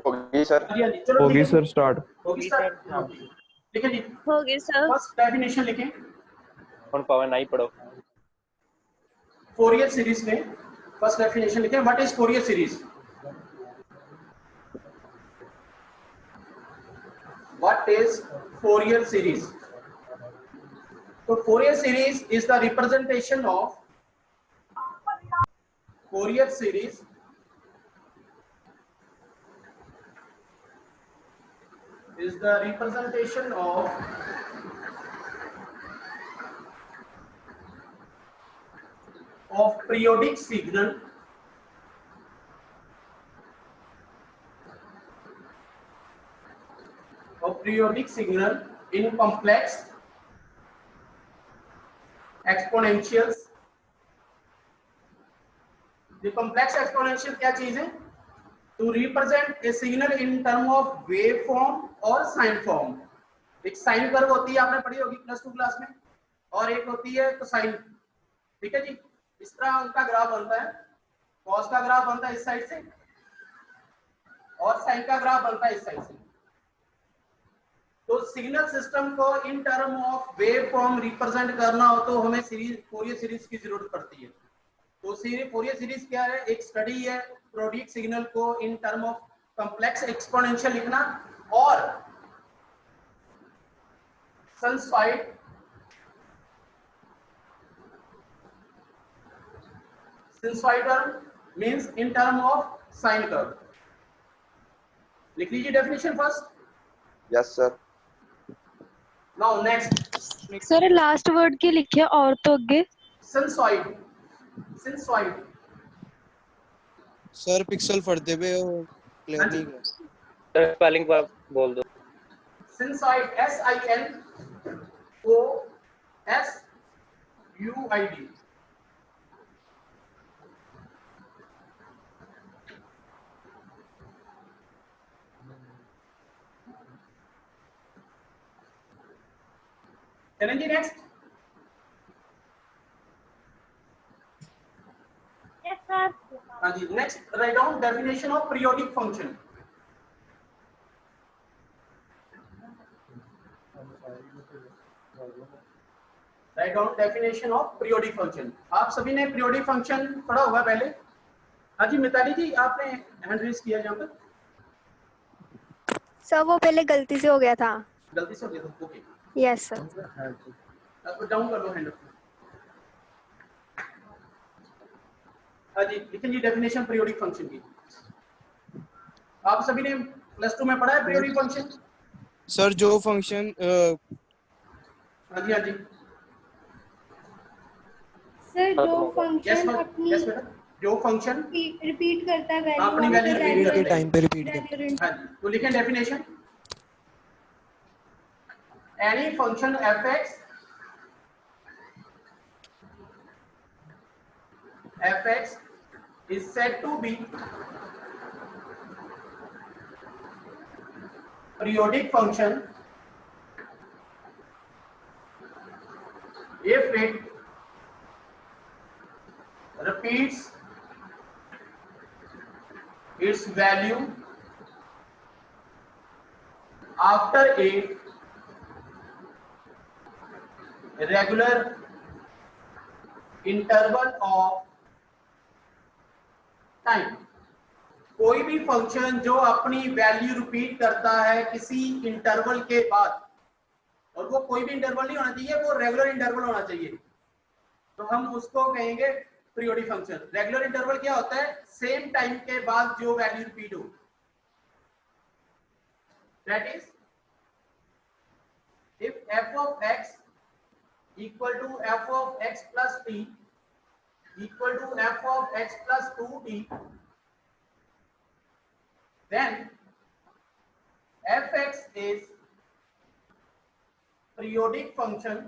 होगी सर। होगी sir start. होगी सर। लिखें जी, होगी सर। फर्स्ट डेफिनेशन लिखें कौन पावर नहीं पढ़ो। फोरियर सीरीज में फर्स्ट डेफिनेशन लिखें, what is Fourier series? What is Fourier series? तो Fourier series is the representation of Fourier series is the representation of periodic signal in complex exponentials. The complex exponential क्या चीज है? To represent a signal in term of wave form और sin form. एक sine curve होती है, आपने पढ़ी होगी प्लस 2 क्लास में, और एक होती है कोसाइन। ठीक है जी, इस तरह उनका ग्राफ बनता है। कॉस का ग्राफ बनता है इस साइड से और साइन का ग्राफ बनता है इस साइड से। तो सिग्नल सिस्टम को इन term of wave form represent करना हो तो हमें फोरियर सीरीज की जरूरत पड़ती है। तो फोरियर सीरीज क्या है? एक स्टडी है पीरियोडिक सिग्नल को इन टर्म ऑफ कॉम्प्लेक्स एक्सपोनेंशियल लिखना और sinusoid means in term of sine curve. लिख लीजिए definition first. Yes sir. Now next sir last word के लिखे और तो आगे साइनसॉइड सर पिक्सल फटते पे वो क्लियर नहीं है सर स्पेलिंग बोल दो। Sinusoid SINOSUID। चलें जी नेक्स्ट। हाँ जी, next right down definition of periodic function. Right down definition of periodic function. आप सभी ने पीरियोडिक फंक्शन पढ़ा होगा पहले। हाँ जी मिताली जी, आपने हैंड रेज किया जहाँ पर। सर वो पहले गलती से हो गया था। गलती से हो गया था, ओके। Yes sir. डाउन कर लो हैंड। हाँ जी, लिखिए जी डेफिनेशन पीरियोडिक फंक्शन की। आप सभी ने प्लस 2 में पढ़ा है पीरियोडिक फंक्शन? सर जो फंक्शन हाँ जी हाँ जी सर जो फंक्शन अपनी जो फंक्शन रिपीट करता है अपनी वैल्यू रिपीट के टाइम पे रिपीट करते हैं। हाँ जी, तो लिखें definition. Any function fx is said to be periodic function if it repeats its value after a regular interval of time. कोई भी फंक्शन जो अपनी वैल्यू रिपीट करता है किसी इंटरवल के बाद, और वो कोई भी इंटरवल नहीं होना चाहिए, वो रेगुलर इंटरवल होना चाहिए, तो हम उसको कहेंगे पीरियोडिक फंक्शन। रेगुलर इंटरवल क्या होता है? सेम टाइम के बाद जो वैल्यू रिपीट हो, that is if f of x equal to f of x plus t equal to f of x plus 2t, then fx is periodic function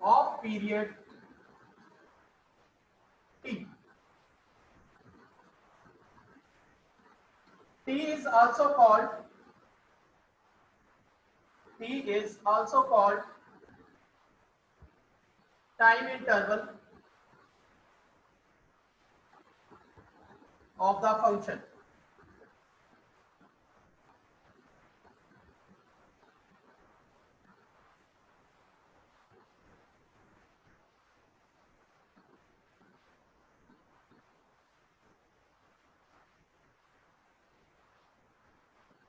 of period t. T is also called time interval of the function.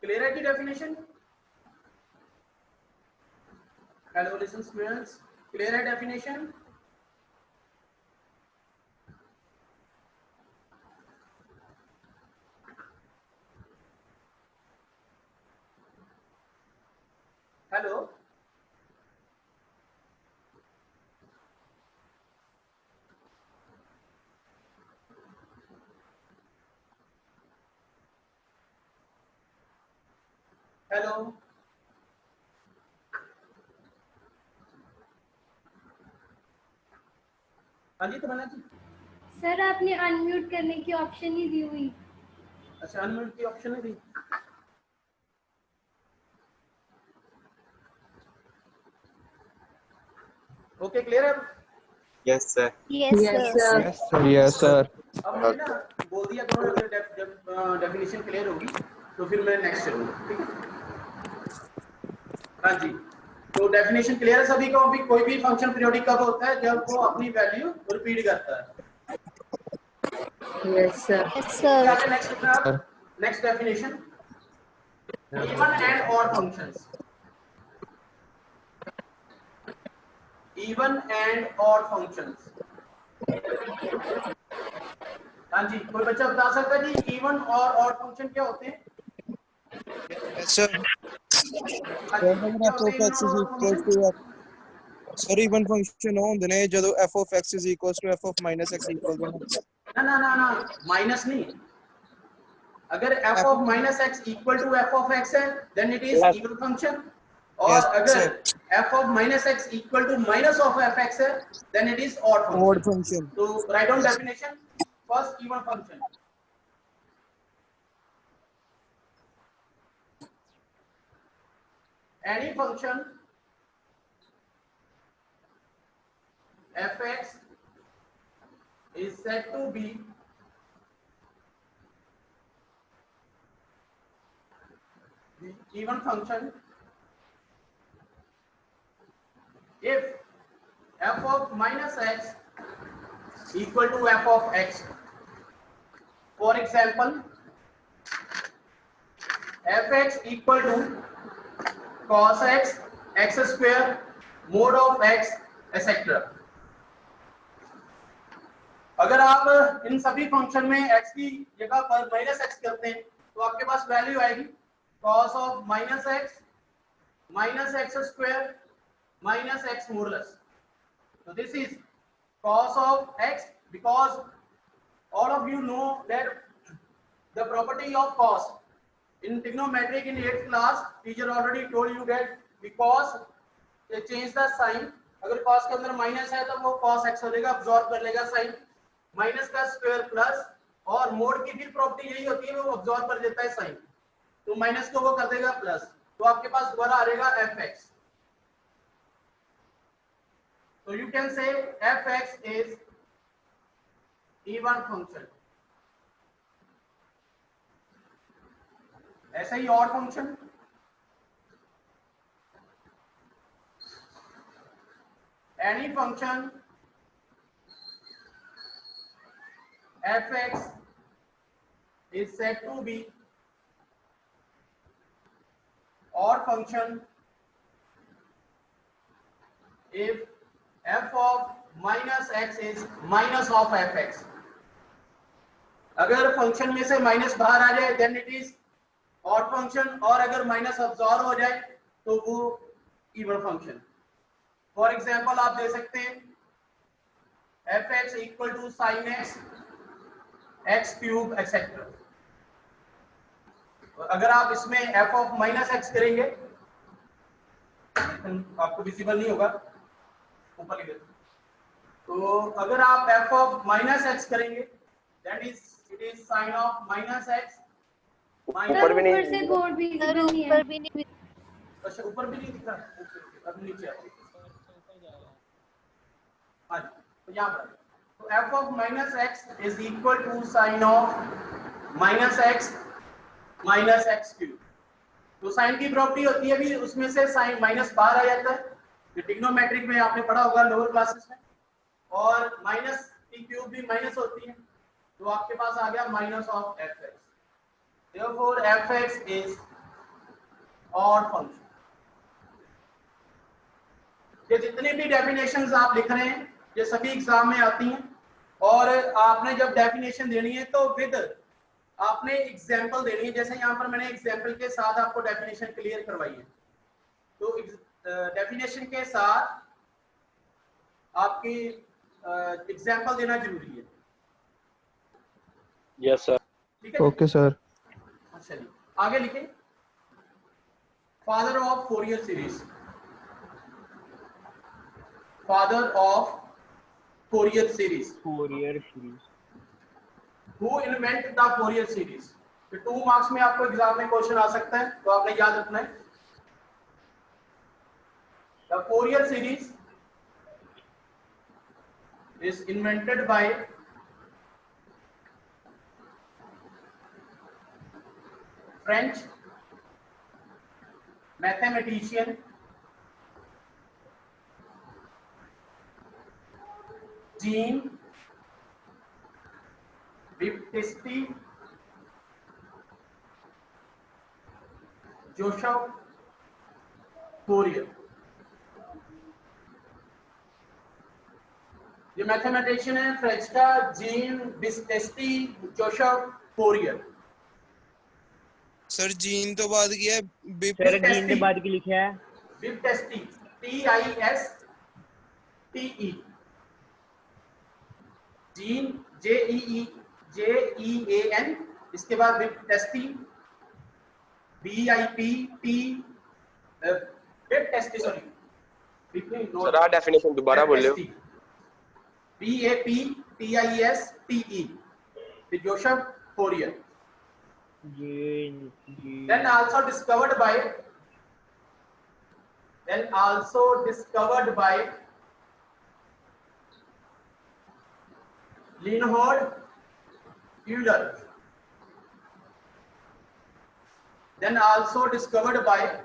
Clear है की definition? Hello, listen, students. Clear है definition? Hello. Hello. हाँ जी तमन्ना जी। Sir आपने unmute करने की option ही दी हुई। अच्छा unmute की ऑप्शन है दी। ओके क्लियर है? Yes sir. Yes sir. Yes sir. अब मैं ना बोल दिया करो, अगर जब डेफिनेशन क्लियर होगी तो फिर मैं नेक्स्ट चलूंगा, ठीक है? हाँ जी, तो डेफिनेशन क्लियर है सभी को? अभी कोई भी फंक्शन पीरियोडिक कब होता है? जब वो अपनी वैल्यू रिपीट करता है। Yes sir. यस क्या सर। है नेक्स्ट लिखना आप? Next definition, even and odd functions. Even and odd functions. हाँ जी, कोई बच्चा बता सकता है कि इवन और ऑड फंक्शन क्या होते हैं? Yes sir. हाँ जी, क्या होते हैं इवन और odd function? Sir even function ਹੁੰਦੇ ਨੇ ਜਦੋਂ f of x is equals to f of minus x equal to ना ना ना ना, माइनस नहीं। अगर f of minus x equal to f of x है, then it is even function. और Yes, अगर sir. f of minus x equal to minus of fx है, then it is odd function. odd function. So write down definition. First, even function. Any function fx is said to be the even function if f of minus x equal to f of x. For example, fx equal to cos x, x square, mod of x, etc. अगर आप इन सभी function में x की जगह पर minus x करते हैं तो आपके पास वैल्यू आएगी cos of minus x square minus x modulus. So this is cos of x, because all of you know that the property of cos in trigonometric in 8th class teacher already told you that because they change the sign. अगर cos के अंदर minus है तो वो cos x हो जाएगा, absorb कर लेगा साइन, माइनस का स्क्वायर प्लस, और मोड की भी प्रॉपर्टी यही होती है, वो अब्सॉर्ब कर लेता है साइन, तो माइनस को वो कर देगा प्लस, तो आपके पास दोबारा आ जाएगा fx. So you can say fx is even function. ऐसा ही odd function, any function fx is said to be odd function if f of minus x is minus of fx. अगर फंक्शन में से minus बाहर आ जाए then it is odd function, और अगर माइनस अब्सॉर्ब हो जाए तो वो इवन फंक्शन. फॉर एग्जांपल आप दे सकते हैं fx equal to sin x, x cube etcetera. अगर आप इसमें f ऑफ माइनस x करेंगे, आपको विजिबल नहीं होगा, ऊपर लिख देते. तो अगर आप f ऑफ माइनस x करेंगे that is it is sin of minus x sir ऊपर भी नहीं ऊपर से बोर्ड भी सर नहीं है। ऊपर भी नहीं। अच्छा ऊपर भी नहीं दिख रहा, अब नीचे आओ. हाँ जी, तो यहाँ पर तो f of minus x is equal to sin of minus x minus x cube। तो साइन की प्रॉपर्टी होती है भी उसमें से साइन माइनस बाहर आ जाता है, ये ट्रिग्नोमेट्रिक में आपने पढ़ा होगा लोअर क्लासेस में, और माइनस की क्यूब भी माइनस होती है, तो आपके पास आ गया minus of fx। Therefore fx is odd function। ये जितनी भी डेफिनेशंस आप लिख रहे हैं ये सभी एग्जाम में आती हैं, और आपने जब डेफिनेशन देनी है तो विद आपने एग्जांपल देनी है। जैसे यहाँ पर मैंने एग्जांपल के साथ आपको डेफिनेशन क्लियर करवाई है, तो डेफिनेशन के साथ आपकी एग्जांपल देना जरूरी है। Yes sir. ठीक है, ओके सर। चलिए आगे लिखें। Father of Fourier series, father of Fourier series, Fourier series. Who invent the Fourier series. तो 2 मार्क्स में आपको एग्जाम में क्वेश्चन आ सकता है, तो आपने याद रखना है। The Fourier series is invented by French mathematician Jean Baptiste Joseph Fourier. ये मैथमेटिशियन है फ्रेंच का Jean Baptiste Joseph Fourier. Sir Jean तो बाद किया है सर जीन के बाद की लिखा है बिप्टिस्टी TISTE, जीन JEAN, इसके बाद बिप्टिस्टी बिप्टिस्टी सॉरी सर आ डेफिनेशन दोबारा बोलियो। BAPTISTE Joseph Fourier. Gene then also discovered by Leonhard Euler, then also discovered by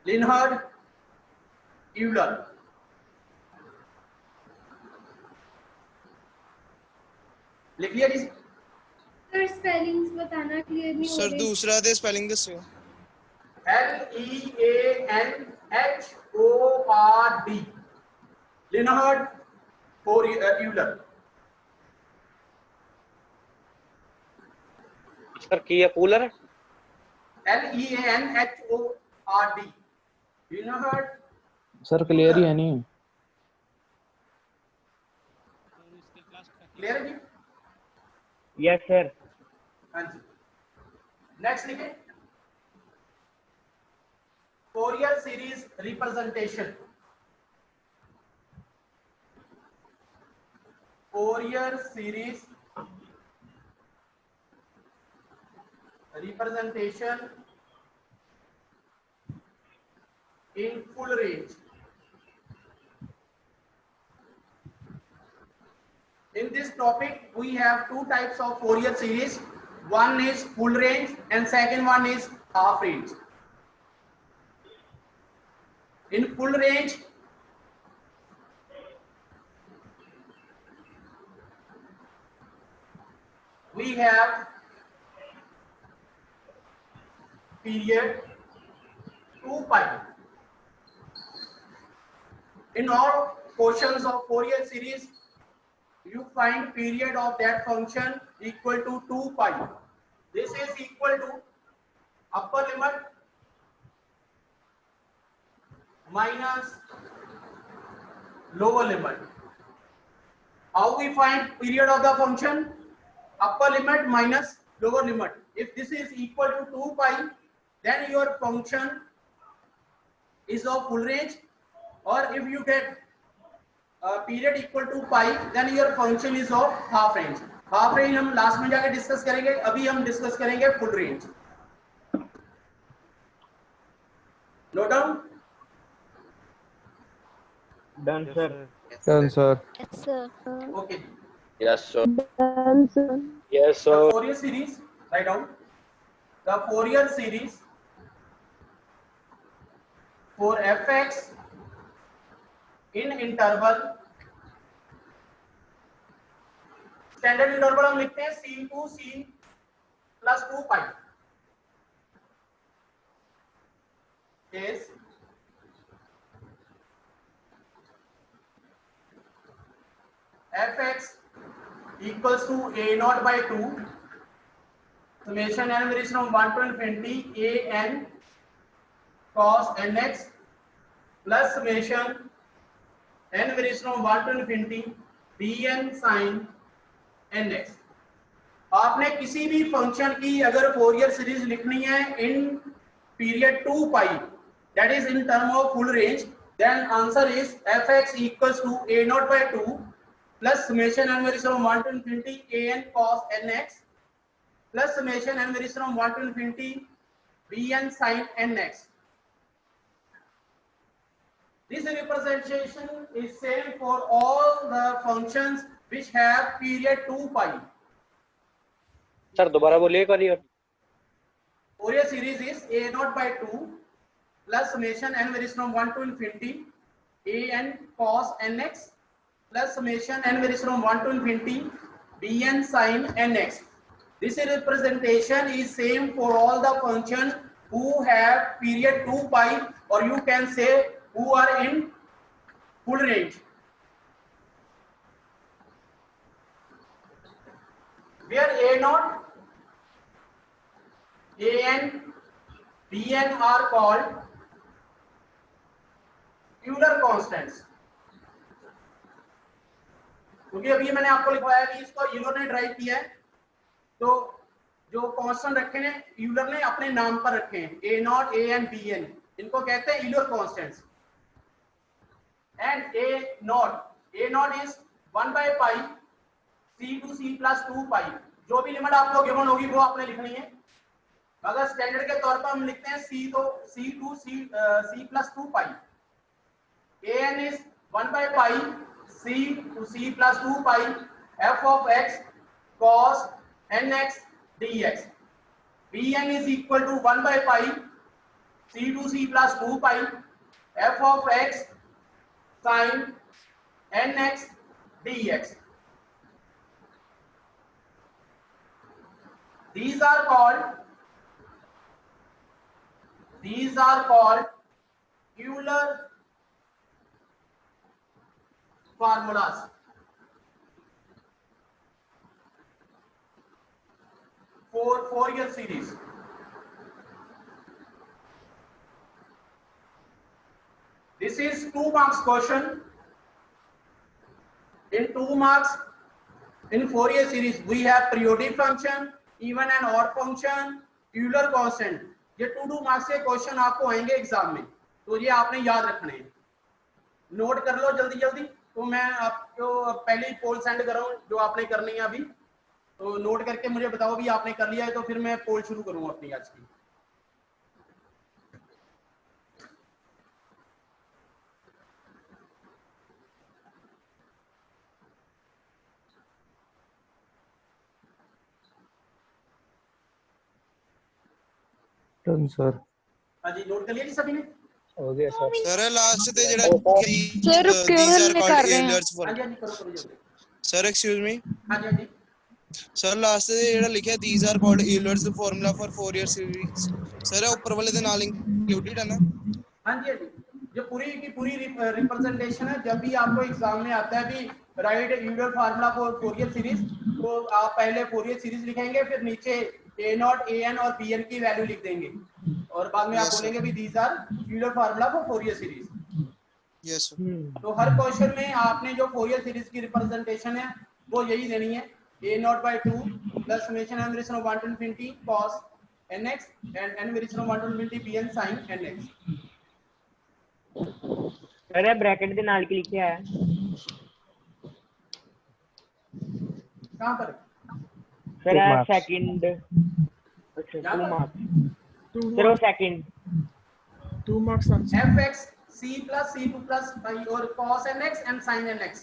Leonhard Euler। लिख लिया जी? सर स्पेलिंग्स बताना क्लियर नहीं हो सर रही। दूसरा दे स्पेलिंग दसो। LEANHORD Leonhard Euler। सर की है कूलर? LEANHORD Leonhard। सर क्लियर ही है नहीं। क्लियर है जी? Yes sir. हाँ जी। नेक्स्ट लिखे Fourier series representation. Fourier series representation in full range। In this topic we have two types of Fourier series, one is full range and second one is half range। In full range we have period 2 pi। In all portions of Fourier series you find period of that function equal to 2 pi। This is equal to upper limit minus lower limit। How we find period of the function? Upper limit minus lower limit। If this is equal to 2 pi then your function is of full range, or if you get period equal to pi then your function is of half range। Half range हम last में जाके discuss करेंगे, अभी हम discuss करेंगे full range. Note down. Done sir. Done, sir. Yes, sir. Okay. Yes, sir. Done, sir. Yes, The sir. Fourier series, write down. The Fourier series for fx in interval, standard interval हम लिखते हैं c to c plus 2 pi is fx equals to a naught by 2 summation n varies from 1 to infinity a n cos nx plus summation n varies from 1 to infinity bn sin nx। आपने किसी भी function की अगर Fourier series लिखनी है in period 2 pi that is in term of full range, then answer is fx equals to a naught by 2 plus summation n varies from 1 to infinity an cos nx plus summation n varies from 1 to infinity bn sin nx। This representation is same for all the functions which have period 2 pi। Sir दोबारा बोलिए करिए। Fourier series is a naught by 2 plus summation n varies from 1 to infinity an cos nx plus summation n varies from 1 to infinity bn sin nx। This representation is same for all the functions who have period 2 pi, or you can say who are in full range, where a naught, an, bn are called Euler constants। क्योंकि अभी मैंने आपको लिखवाया कि इसको Euler ने drive किया है, तो जो कांस्टेंट रखे हैं यूलर ने अपने नाम पर रखे हैं, a not, a n, b n, इनको कहते हैं Euler constants. And a nought is 1 by pi c to c plus 2 pi। जो भी लिमिट आपको गिवन होगी वो आपने लिखनी है। अगर स्टैंडर्ड के तौर पर हम लिखते हैं c to c plus 2 pi। an is 1 by pi c to c plus 2 pi f of x cos nx dx। bn is equal to 1 by pi c to c plus 2 pi f of x sin nx dx। These are called Euler formulas। for Fourier series। This is 2 marks question। In 2 marks in Fourier series we have periodic function, even and odd function, Euler constant। ये 2 marks के question आपको आएंगे exam में, तो ये आपने याद रखने हैं। नोट कर लो जल्दी जल्दी। तो मैं आपको पहले ही पोल सेंड कर रहा हूँ जो आपने करनी है अभी, तो नोट करके मुझे बताओ भी आपने कर लिया है, तो फिर मैं पोल शुरू करूँगा अपनी आज की। Done, sir. हाँ जी, नोट कर लिया जी सभी ने? हो गया सर। सर लास्ट ते जेड़ा Sir, रुकियो, these are हमने called कर रहे हैं। Euler's हाँ जी, formula। हाँ जी, करो करो जल्दी। सर एक्सक्यूज मी हाँ जी, हाँ जी। सर लास्ट ते जेड़ा लिखिया these are called Euler's formula for Fourier series, sir ऊपर वाले दे नाल इंक्लूडेड है ना? हाँ जी, हाँ जी, जो पूरी की पूरी रिप्रेजेंटेशन है। जब भी आपको एग्जाम में आता है कि right Euler formula for Fourier series, तो आप पहले फोरियर सीरीज लिखेंगे, फिर नीचे ए नॉट, ए एन और बी एन की वैल्यू लिख देंगे, और बाद में आप बोलेंगे भी these are Euler formula for Fourier series. Yes sir. तो हर क्वेश्चन में आपने जो फोरियर सीरीज की रिप्रेजेंटेशन है वो यही देनी है, a nought by 2 plus summation n variation of 1 to infinity cos nx and n variation of 1 to infinity bn sin nx। Sir bracket के नाल की लिखा है कहां पर? Sir 2 marks। सेकंड, अच्छा यहाँ 2 पर? मार्क्स सर, वो second 2 marks answer। fx c plus c2 plus pi और cos nx and sin nx।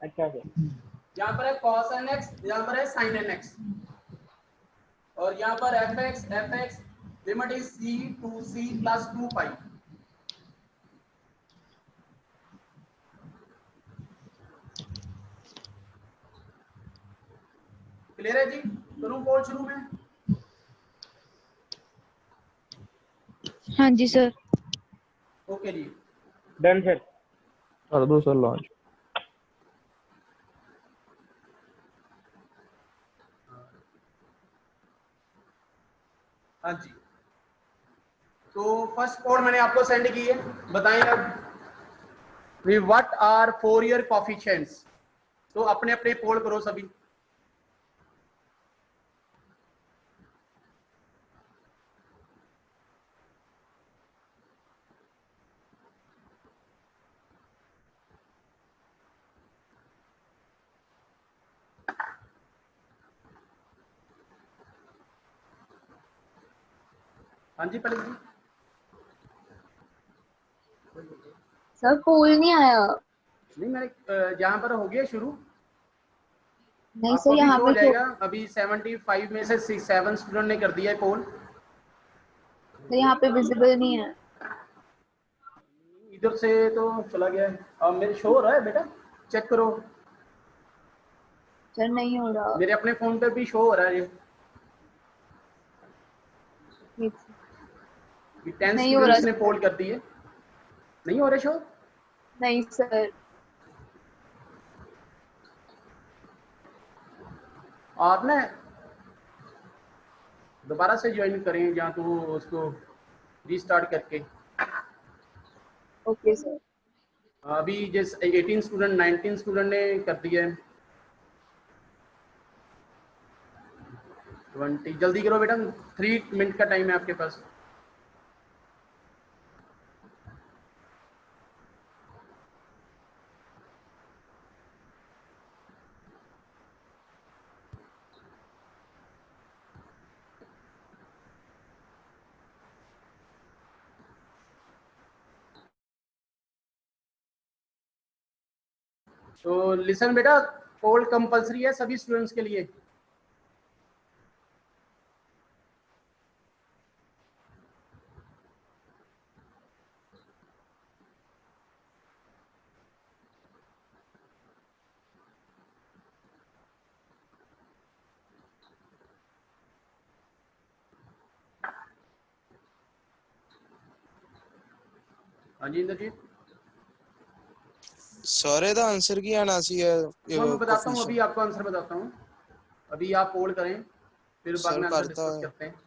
अच्छा सर। यहाँ पर है cos nx, यहाँ पर है sin nx और यहाँ पर fx limit is c to c plus 2 pi। Clear है जी? करूं पोल शुरू में? हाँ जी सर। ओके जी। Done sir. कर दो सर लॉन्च। हाँ जी, तो फर्स्ट पोल मैंने आपको सेंड की है। बताएं अब व्हाट आर फोरियर कोएफिशिएंट्स। तो अपने अपने पोल करो सभी। हाँ जी पहले जी। सर पोल नहीं आया। नहीं मैंने यहाँ पर हो गया शुरू। नहीं आपको सर भी यहाँ शो हो पे जाएगा। अभी 75 में से 7 स्टूडेंट ने कर दिया है पोल। सर यहाँ पे विजिबल नहीं है। इधर से तो चला गया है। अब मेरे शो हो रहा है बेटा, चेक करो। सर नहीं हो रहा। मेरे अपने फोन पे भी शो हो रहा है ये। 10 नहीं हो रहा स्टूडेंट्स ने पोल कर दिए। नहीं हो रहा शो? नहीं सर। आप ना दोबारा से ज्वाइन करें या तो उसको रीस्टार्ट करके। Okay sir. अभी जैसे 18 स्टूडेंट 19 स्टूडेंट ने कर दिया है। 20 जल्दी करो बेटा, 3 मिनट का टाइम है आपके पास। तो लिसन बेटा, पोल कंपलसरी है सभी स्टूडेंट्स के लिए। हाँ जी इंद्रजीत। सारे दा आंसर की आना सी है मैं बताता हूँ, अभी आपको आंसर बताता हूँ। अभी आप पोल करें, फिर बाद सर में आंसर करता डिस्कस है। करते हैं।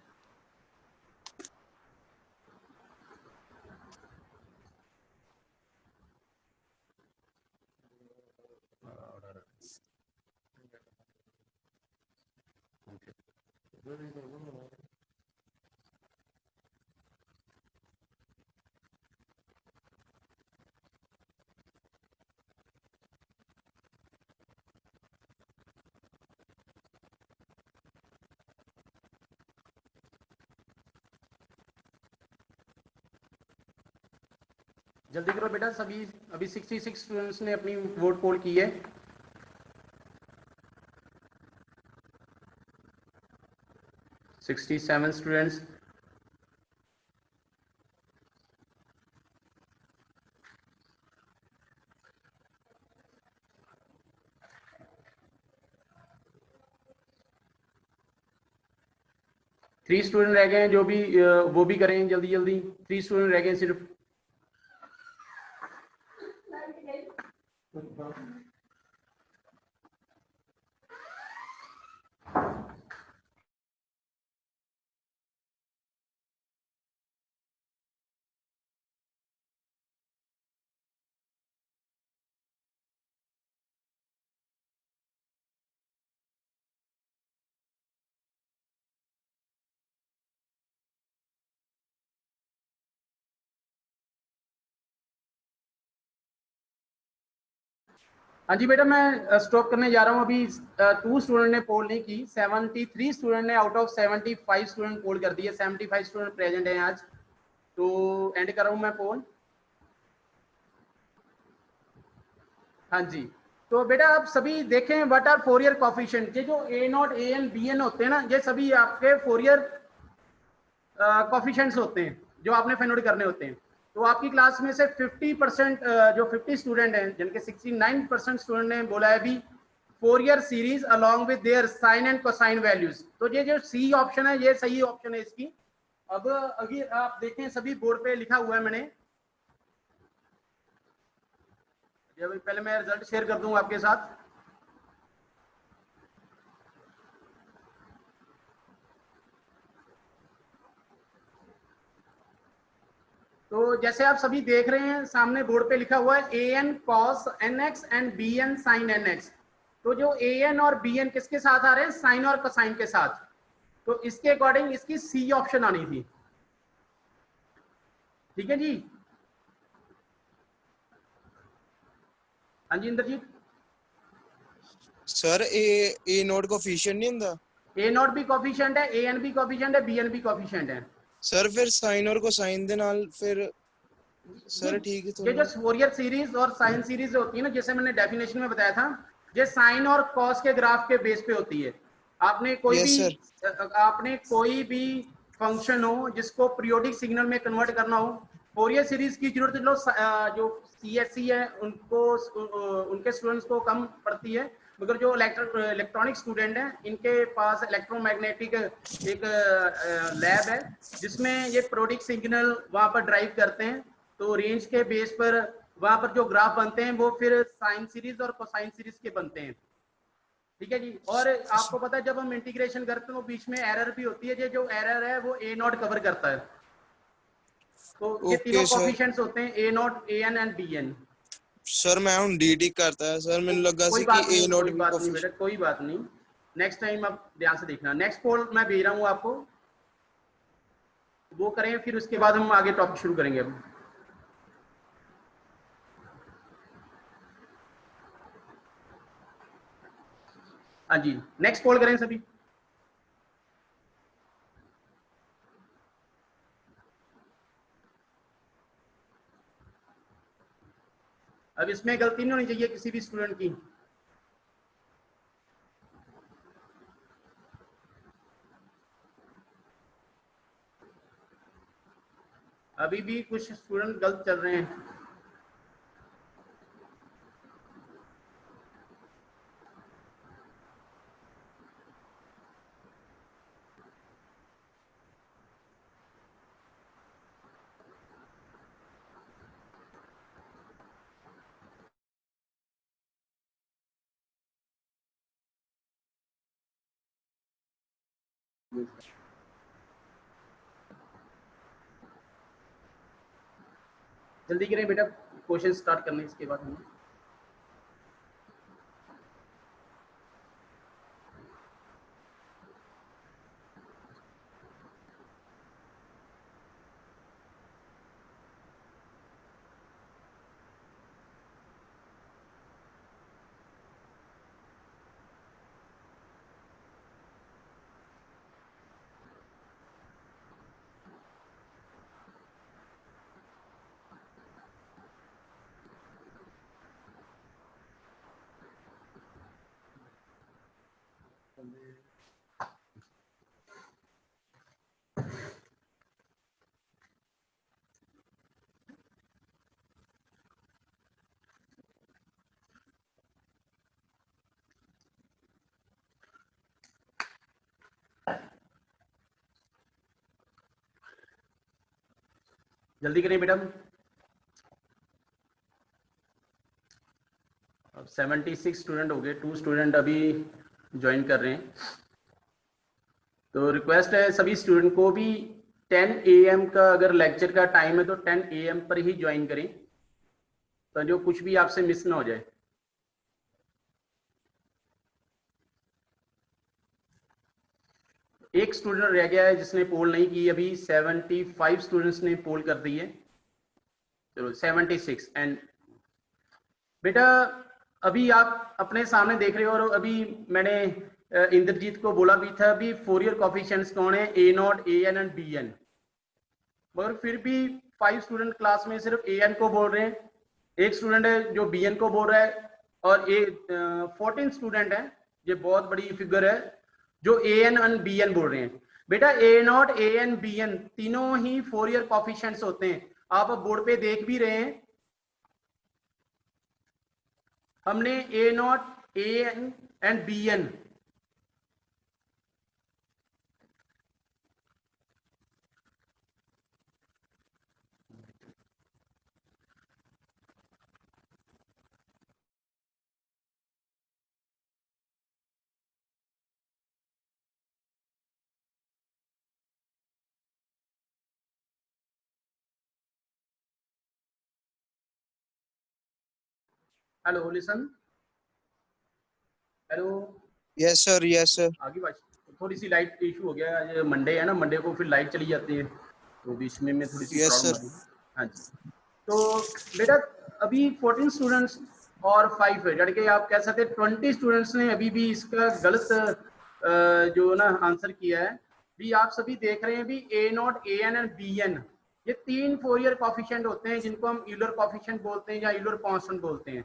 जल्दी करो बेटा सभी। अभी 66 स्टूडेंट्स ने अपनी वोट पोल की है। $67 स्टूडेंट्स। थ्री स्टूडेंट रह गए हैं, जो भी वो भी करें जल्दी जल्दी। 3 स्टूडेंट रह गए सिर्फ। हाँ जी बेटा, मैं स्टॉप करने जा रहा हूँ अभी। 2 स्टूडेंट ने पोल नहीं की। 73 स्टूडेंट ने आउट ऑफ 75 स्टूडेंट पोल कर दिए। 75 स्टूडेंट प्रेजेंट हैं आज। तो एंड कर रहा हूं मैं पोल। हाँ जी, तो बेटा आप सभी देखें व्हाट आर फोरियर कोफिशिएंट। ये जो a not a n b n होते हैं ना, ये सभी आपके फोरियर कोफिशिएंट्स होते हैं जो आपने फाइंड आउट करने होते हैं। तो आपकी क्लास में से 50% जो 50 स्टूडेंट हैं, जिनके 69% स्टूडेंट ने बोला है भी Fourier series along with their sine and cosine values. तो ये जो सी ऑप्शन है ये सही ऑप्शन है इसकी। अब अगर आप देखें सभी बोर्ड पे लिखा हुआ है मैंने, पहले मैं रिजल्ट शेयर कर दूं आपके साथ। तो जैसे आप सभी देख रहे हैं सामने बोर्ड पे लिखा हुआ है a n cos n x and b n sine n x. तो जो ए एन और बी एन किसके साथ आ रहे हैं, साइन और कोसाइन के साथ। तो इसके अकॉर्डिंग इसकी सी ऑप्शन आनी थी। ठीक है जी। हाँ जी इंद्रजीत। सर ए नोट कोफिशिएंट नहीं ਹੁੰਦਾ। ए नॉट भी कोफिशिएंट है, ए एन भी कोफिशिएंट है, बी एन भी कोफिशिएंट है। सर फिर साइन और कोसाइन दे नाल फिर सर ठीक है। ये जो फोरियर सीरीज और साइन सीरीज होती है ना, जैसे मैंने डेफिनेशन में बताया था, ये साइन और कॉस के ग्राफ के बेस पे होती है। आपने कोई भी फंक्शन हो जिसको पीरियोडिक सिग्नल में कन्वर्ट करना हो, फोरियर सीरीज की जरूरत जो सीएससी है उनको उनके स्टूडेंट्स को कम पड़ती है, मगर जो इलेक्ट्रॉनिक स्टूडेंट हैं इनके पास इलेक्ट्रोमैग्नेटिक एक लैब है जिसमें ये पीरियोडिक सिग्नल वहाँ पर ड्राइव करते हैं। तो रेंज के बेस पर वहाँ पर जो ग्राफ बनते हैं वो फिर साइन सीरीज और कोसाइन सीरीज के बनते हैं। ठीक है जी। और आपको पता है जब हम इंटीग्रेशन करते हैं तो बीच में एरर भी होती है, ये जो एरर है वो ए नॉट कवर करता है। तो ये तीनों कोफिशिएंट्स होते हैं, a not, a n and b n. Sir मैं हूं डी करता है सर, मैंने लगा सी कि ए नॉट भी कोफिशिएंट। कोई बात नहीं, नेक्स्ट टाइम आप ध्यान से देखना। नेक्स्ट पोल मैं भेज रहा हूँ आपको, वो करें फिर उसके बाद हम आगे टॉपिक शुरू करेंगे। अब हाँ जी, नेक्स्ट पोल करें सभी। अब इसमें गलती नहीं होनी चाहिए किसी भी स्टूडेंट की। अभी भी कुछ स्टूडेंट गलत चल रहे हैं। जल्दी करें बेटा, क्वेश्चन स्टार्ट करने इसके बाद हम। जल्दी करें बेटा। अब 76 स्टूडेंट हो गए, 2 स्टूडेंट अभी ज्वाइन कर रहे हैं। तो रिक्वेस्ट है सभी स्टूडेंट को भी 10 AM का अगर लेक्चर का टाइम है तो 10 AM पर ही ज्वाइन करें, तो जो कुछ भी आपसे मिस ना हो जाए। एक स्टूडेंट रह गया है जिसने पोल नहीं की अभी। 75 स्टूडेंट्स ने पोल कर दी है, चलो 76। एंड बेटा अभी आप अपने सामने देख रहे हो, और अभी मैंने इंद्रजीत को बोला भी था अभी फोरियर कोफिशिएंट्स कौन है, a not, a n and b n. मगर फिर भी 5 स्टूडेंट क्लास में सिर्फ an को बोल रहे हैं, एक स्टूडेंट है जो bn को बोल रहा है, और 14 स्टूडेंट है, ये बहुत बड़ी फिगर है, जो an और bn बोल रहे हैं। बेटा a0 an bn तीनों ही फोरियर कोफिशिएंट्स होते हैं, आप बोर्ड पे देख भी रहे हैं। हमने a0 an and bn hello listen, hello, yes sir, yes sir. आगे बात। थोड़ी सी लाइट इशू हो गया, आज मंडे है ना, मंडे को फिर लाइट चली जाती है, तो बीच में थोड़ी सी Yes, प्रॉब्लम sir. आ रही है। हाँ जी, तो बेटा अभी 14 स्टूडेंट्स और 5 है, यानी कि आप कह सकते हैं 20 स्टूडेंट्स ने अभी भी इसका गलत जो ना आंसर किया है। भी आप सभी देख रहे हैं भी a0 an एंड bn ये 3 फोरियर कोफिशिएंट होते हैं, जिनको हम यूलर कोफिशिएंट बोलते हैं या यूलर कांस्टेंट बोलते हैं।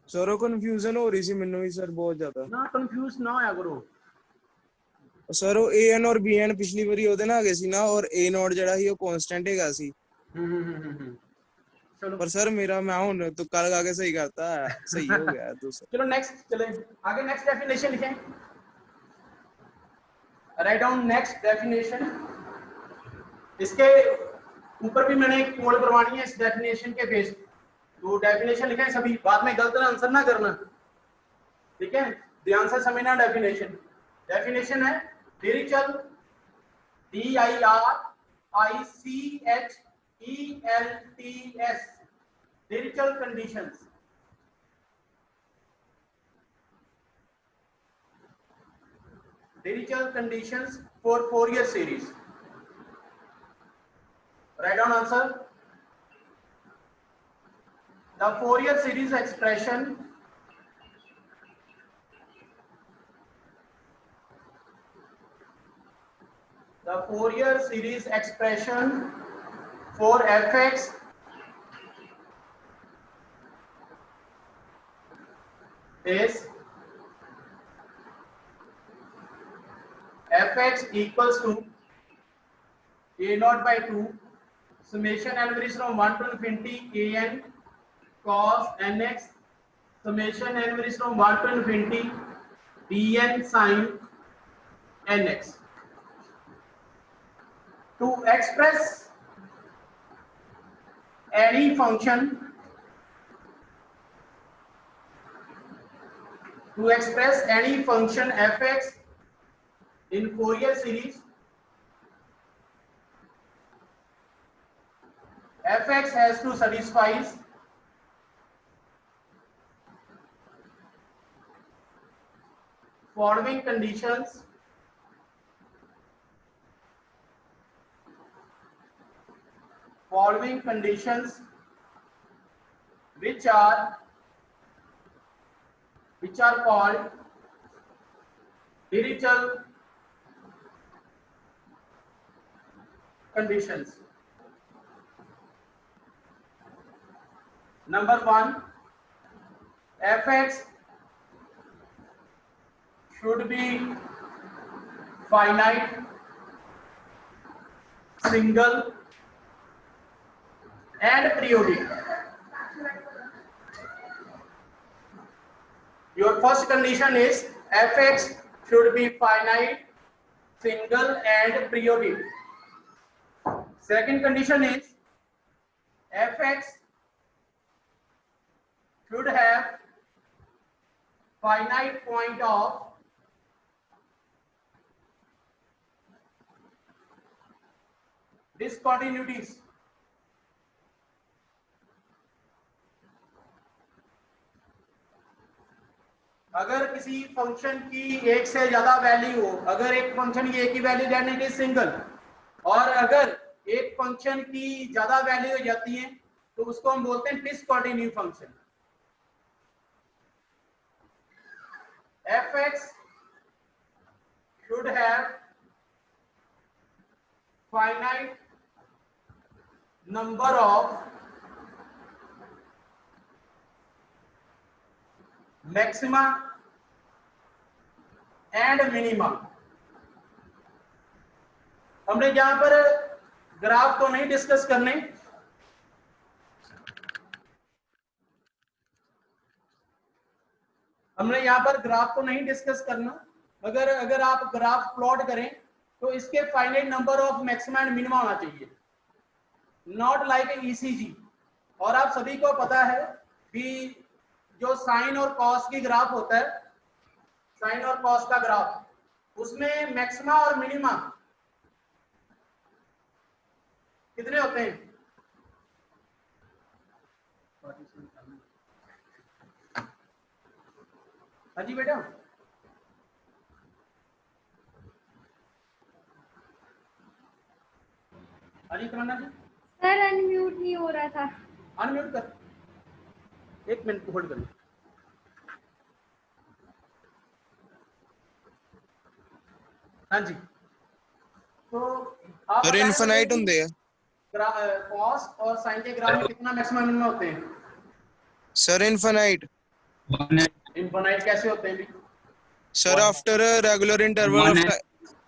सर कंफ्यूजन हो रही सी ਮੈਨੂੰ ਵੀ ਸਰ ਬਹੁਤ ਜ਼ਿਆਦਾ। ना कंफ्यूज ना होया करो ਸਰ ਉਹ an ਔਰ bn ਪਿਛਲੀ ਵਾਰੀ ਉਹਦੇ ਨਾਲ ਹੈਗੇ ਸੀ ਨਾ, ਔਰ a0 ਜਿਹੜਾ ਸੀ ਉਹ ਕਾਂਸਟੈਂਟ ਹੈਗਾ ਸੀ। चलो पर सर मेरा मैं ਹੁਣ तुक्का लगा के सही करता है, सही हो गया दूसरा। चलो नेक्स्ट चले आगे, नेक्स्ट डेफिनेशन लिखें, राइट डाउन नेक्स्ट डेफिनेशन। इसके ऊपर भी मैंने एक कोड करवानी है इस डेफिनेशन के बेस, तो डेफिनेशन लिखें सभी, बाद में गलत आंसर ना करना, ठीक है, ध्यान से समझना। डेफिनेशन डेफिनेशन है Dirichlet, DIRICHELTS, Dirichlet conditions. Dirichlet conditions for Fourier series. Write down answer. The Fourier series expression for fx is fx equals to a0 by 2 summation n varies from 1 to infinity an cos nx summation n varies from 1 to infinity bn sin nx. To express any function fx in Fourier series, fx has to satisfy following conditions. Which are called Dirichlet conditions. Number 1, fx should be finite, single and periodic. Your first condition is fx should be finite, single and periodic. Second condition is fx should have finite point of discontinuities. अगर किसी function की एक से ज्यादा value हो, अगर एक function की एक ही value then it is single, और अगर एक फंक्शन की ज्यादा वैल्यू हो जाती है तो उसको हम बोलते हैं discontinue function. fx should have number of maxima and minima। हमने यहां पर ग्राफ तो नहीं डिस्कस करने, हमने यहां पर ग्राफ तो नहीं डिस्कस करना, मगर अगर आप ग्राफ प्लॉट करें तो इसके finite number of maxima and minima होना चाहिए, नॉट लाइक ईसीजी। और आप सभी को पता है कि जो साइन और कॉस की ग्राफ होता है, साइन और कॉस का ग्राफ, उसमें मैक्सिमा और मिनिमा कितने होते हैं? हाँ जी बेटा, हाँ जी तमन्ना जी। सर अनम्यूट नहीं हो रहा था। अनम्यूट कर, 1 मिनट होल्ड करिए। हाँ जी, तो आप सर इनफाइनाइट होंगे हैं कॉस और साइन के ग्राफ में कितना मैक्सिमम मिनिमम होते हैं? Sir infinite. इनफाइनाइट कैसे होते हैं भी? Sir after regular interval of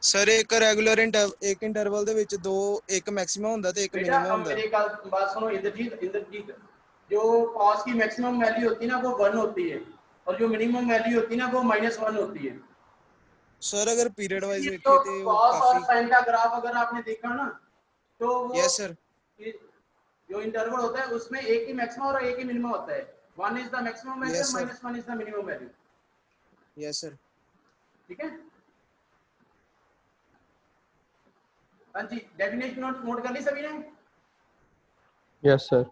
sir एक रेगुलर एक इंटरवल ਦੇ ਵਿੱਚ ਦੋ ਇੱਕ ਮੈਕਸਿਮਮ ਹੁੰਦਾ ਤੇ ਇੱਕ बेटा ਮਿनिमम हम ਹੁੰਦਾ। मेरी बात सुनो इंद्रजीत, जो कॉस की मैक्सिमम वैल्यू होती है ना वो 1 होती है, और जो मिनिमम वैल्यू होती है ना वो -1 होती है। सर अगर पीरियड वाइज तो देखें तो वो कॉस और काफी। साइन का ग्राफ अगर आपने देखा ना तो वो यस सर। जो इंटरवल होता है उसमें एक ही मैक्सिमम और एक ही मिनिमम होता है। 1 is the maximum value, Yes, sir. -1 is the minimum value. Yes sir. ठीक है, हाँ जी, डेफिनेशन नोट कर ली सभी ने? Yes sir.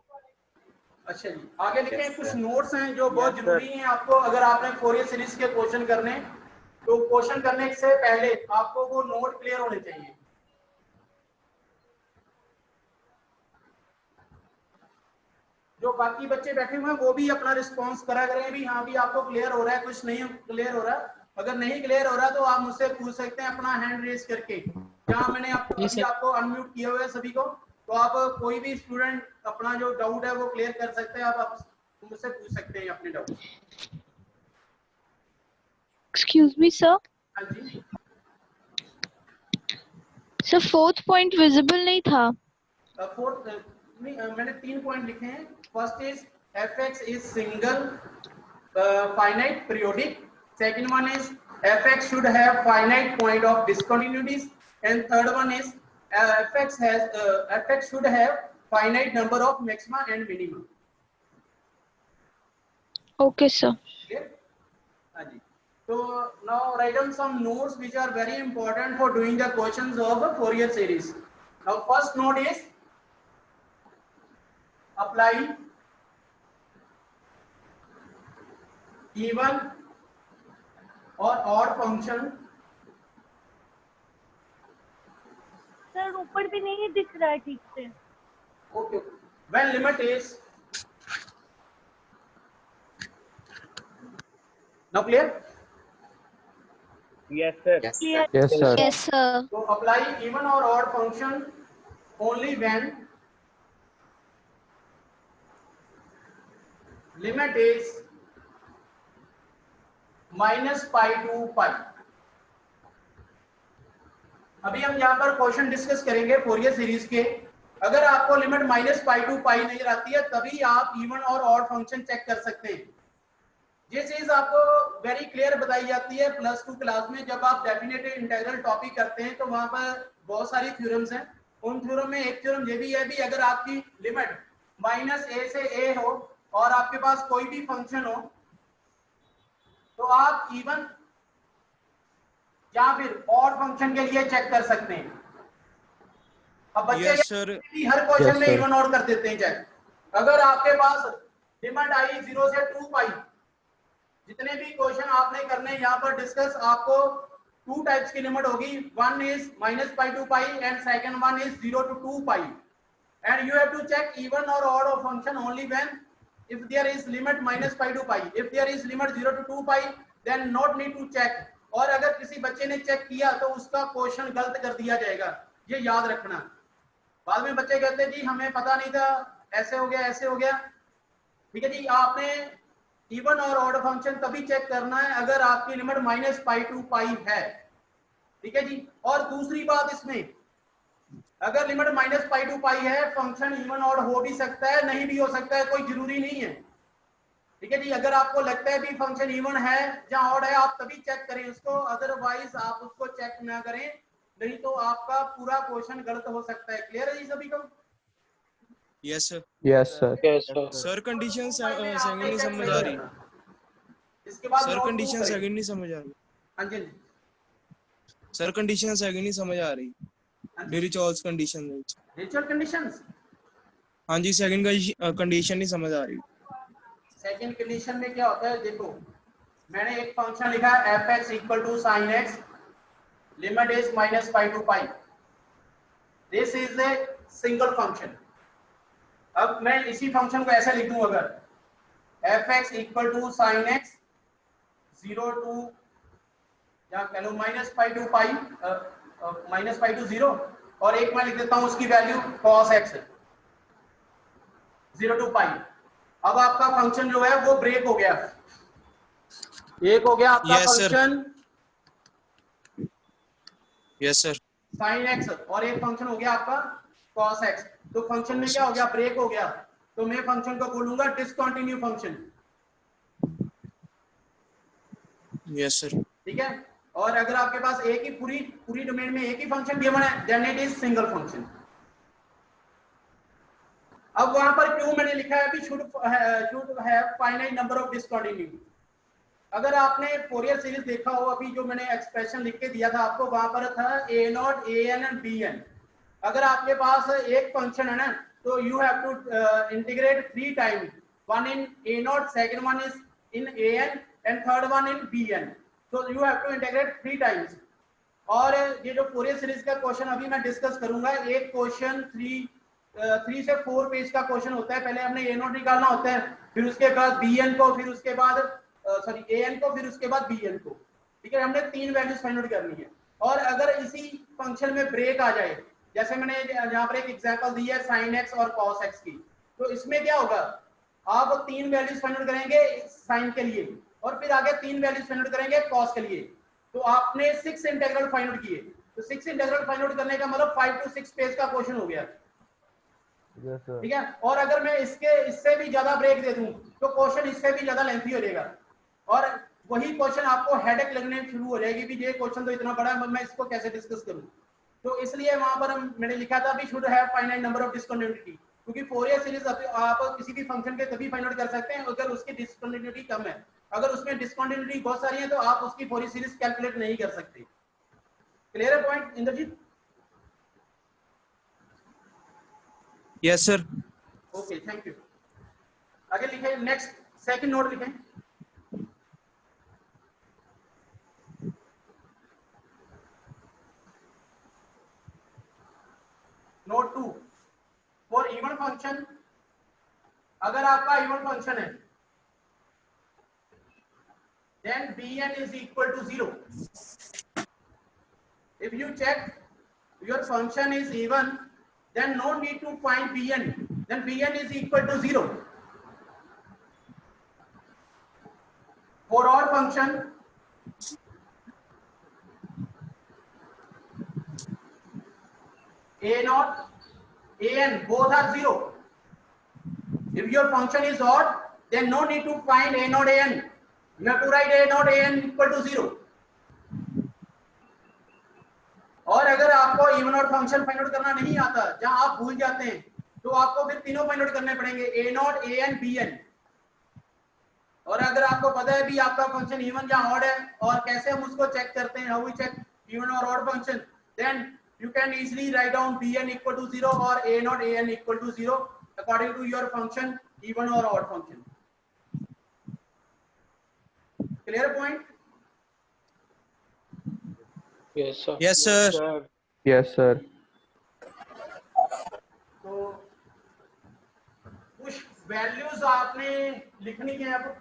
अच्छा जी, आगे लिखे हैं कुछ नोट्स हैं जो बहुत जरूरी हैं आपको, अगर आपने फोरियर सीरीज के क्वेश्चन करने तो क्वेश्चन करने से पहले आपको वो नोट क्लियर होने चाहिए। जो बाकी बच्चे बैठे हुए हैं वो भी अपना रिस्पांस करा करें भी, हाँ भी आपको क्लियर हो रहा है, कुछ नहीं क्लियर हो रहा। अगर नहीं क्लियर हो रहा तो आप मुझसे पूछ सकते हैं अपना हैंड रेज करके। जहाँ मैंने आपको अनम्यूट किया हुआ है सभी को, तो आप कोई भी स्टूडेंट अपना जो डाउट है वो क्लियर कर सकते हैं, आप मुझसे पूछ सकते हैं अपने डाउट। Excuse me sir. हाँ जी सर 4th पॉइंट विजिबल नहीं था। फोर्थ मैंने 3 पॉइंट लिखे हैं। First is fx is single finite periodic, second one is fx should have finite point of discontinuities, and third one is fx should have finite number of maxima and minima. Okay sir. Clear? हाँ जी, so now write down some notes which are very important for doing the questions of a Fourier series. Now first note is apply even or odd function। Sir ऊपर भी नहीं दिख रहा है ठीक से। Okay, when limit is now clear? Yes sir. Yes sir. Yes sir. So apply even or odd function only when limit is -π to π। अभी हम यहाँ पर क्वेश्चन डिस्कस करेंगे फोरियर सीरीज के। अगर आपको लिमिट -π to π नजर आती है तभी आप इवन और ऑड फंक्शन चेक कर सकते हैं। ये चीज आपको वेरी क्लियर बताई जाती है +2 क्लास में, जब आप डेफिनेट इंटीग्रल टॉपिक करते हैं तो वहां पर बहुत सारी थ्योरम्स हैं। उन थ्योरम में एक थ्योरम ये भी है भी अगर आपकी लिमिट -a से a हो और आपके पास कोई भी फंक्शन हो तो आप इवन या फिर ऑड फंक्शन के लिए चेक कर सकते हैं। अब बच्चे यस सर। हर क्वेश्चन Yes, में sir. इवन ऑड कर देते हैं चेक। अगर आपके पास लिमिट आई 0 से 2π, जितने भी क्वेश्चन आपने करने यहाँ पर डिस्कस, आपको 2 टाइप्स की लिमिट होगी। One is -π to π and second one is 0 to 2π, and you have to check even or odd of function only when if there is limit -π to π. If there is limit 0 to 2π then not need to check। और अगर किसी बच्चे ने check किया तो उसका question गलत कर दिया जाएगा, ये याद रखना। बाद में बच्चे कहते हैं जी हमें पता नहीं था, ऐसे हो गया ऐसे हो गया। ठीक है जी, आपने इवन और ऑड फंक्शन तभी चेक करना है अगर आपकी लिमिट -पाई टू पाई है। ठीक है जी, और दूसरी बात इसमें, अगर लिमिट -पाई टू पाई है, फंक्शन इवन ऑड हो भी सकता है, नहीं भी हो सकता है, कोई जरूरी नहीं है। ठीक है जी, अगर आपको लगता है भी फंक्शन इवन है या ऑड है, आप तभी चेक करें उसको, अदरवाइज आप उसको चेक ना करें, नहीं तो आपका पूरा क्वेश्चन गलत हो सकता है। क्लियर है जी सभी को? Yes sir. Yes, sir. Yes, sir. Sir condition आपने सेकंड नहीं check समझ नहीं आ रही। करना। इसके बाद सर note कंडीशन two करें। सेकंड नहीं समझ आ रही। हाँ जी, हाँ जी। सर कंडीशन सेकंड नहीं समझ आ रही। डिरिचॉल्स कंडीशन। नेचुरल कंडीशंस, हाँ जी, सेकंड का कंडीशन नहीं समझ आ रही। सेकंड कंडीशन में क्या होता है, देखो मैंने एक फंक्शन लिखा है f(x) equal to sin x, limit is -pi to pi. This is a single function. अब मैं इसी फंक्शन को ऐसे लिख दूं, अगर f(x) equal to sin x 0 to, या कह लो -पाई टू पाई, -पाई टू 0, और एक मैं लिख देता हूं उसकी वैल्यू cos x 0 टू पाई। अब आपका फंक्शन जो है वो ब्रेक हो गया, एक हो गया आपका Yes, sir. Function yes sir. sin x, और एक फंक्शन हो गया आपका cos x। तो फंक्शन में क्या हो गया, ब्रेक हो गया, तो मैं फंक्शन को बोलूंगा डिसकंटिन्यू फंक्शन। Yes sir. ठीक है, और अगर आपके पास एक ही पूरी डोमेन में एक ही फंक्शन गिवन है, then it is single function. अब वहां पर क्यों मैंने लिखा है कि should have finite number of discontinue. अगर आपने फोरियर सीरीज देखा हो, अभी जो मैंने एक्सप्रेशन लिख के दिया था आपको, वहां पर था a0, an एंड bn। अगर आपके पास एक फंक्शन है ना, तो you have to integrate 3 times, one in a0, second one is in an and third one in bn। so you have to integrate 3 times. और ये जो फोरियर सीरीज का क्वेश्चन अभी मैं डिस्कस करूंगा, एक क्वेश्चन 3 से 4 पेज का क्वेश्चन होता है। पहले हमने a0 निकालना होता है, फिर उसके बाद bn को, फिर उसके बाद an को, फिर उसके बाद bn को। ठीक है, हमने 3 वैल्यूज फाइंड आउट करनी है। और अगर इसी फंक्शन में ब्रेक आ जाए, जैसे मैंने यहाँ पर एक एग्जांपल दी है sin x और cos x की, तो इसमें क्या होगा, आप 3 वैल्यूज फाइंड आउट करेंगे sin के लिए, और फिर आगे 3 वैल्यूज फाइंड आउट करेंगे cos के लिए। तो आपने 6 इंटीग्रल फाइंड आउट किए, तो 6 इंटीग्रल फाइंड आउट करने का मतलब 5 to 6 पेज का क्वेश्चन हो गया। ठीक है, और अगर मैं इससे भी ज्यादा ब्रेक दे दूं, तो क्वेश्चन इससे भी ज्यादा लेंथी हो जाएगा, और वही क्वेश्चन आपको हेडेक लगने शुरू हो जाएगी भी ये क्वेश्चन तो इतना बड़ा है, मैं इसको कैसे डिस्कस करूं। तो इसलिए वहां पर मैंने लिखा था भी should have finite number of discontinuity, क्योंकि फोरियर सीरीज आप किसी भी फंक्शन के तभी फाइंड आउट कर सकते हैं अगर उसकी डिसकंटिन्यूटी कम है। अगर उसमें डिसकंटिन्यूटी बहुत सारी है तो आप उसकी फोरियर सीरीज कैलकुलेट नहीं कर सकते। क्लियर है point Indrajeet? Yes sir. Okay, thank you. आगे लिखें, नेक्स्ट सेकंड नोट लिखें। Note 2 for even function. अगर आपका इवन फंक्शन है, then bn is equal to 0. If you check your function is even, then no need to find bn, then bn is equal to 0. For odd function, a0, an both are 0. If your function is odd, then no need to find a0, an. You have to write a0, an equal to 0. और अगर आपको even odd function find out करना नहीं आता, जहां आप भूल जाते हैं, तो आपको फिर तीनों फाइंड आउट करने पड़ेंगे, a0, an, bn। और अगर आपको पता है भी आपका फंक्शन इवन या ऑड है, और कैसे हम उसको चेक करते हैं, हाउ वी चेक इवन और odd function, then you can easily write down bn equal to 0 or a0, an equal to 0 according to your function even or odd function. Clear point? Yes, sir. Yes sir. Yes, sir. तो कुछ values आपने लिखनी है, अब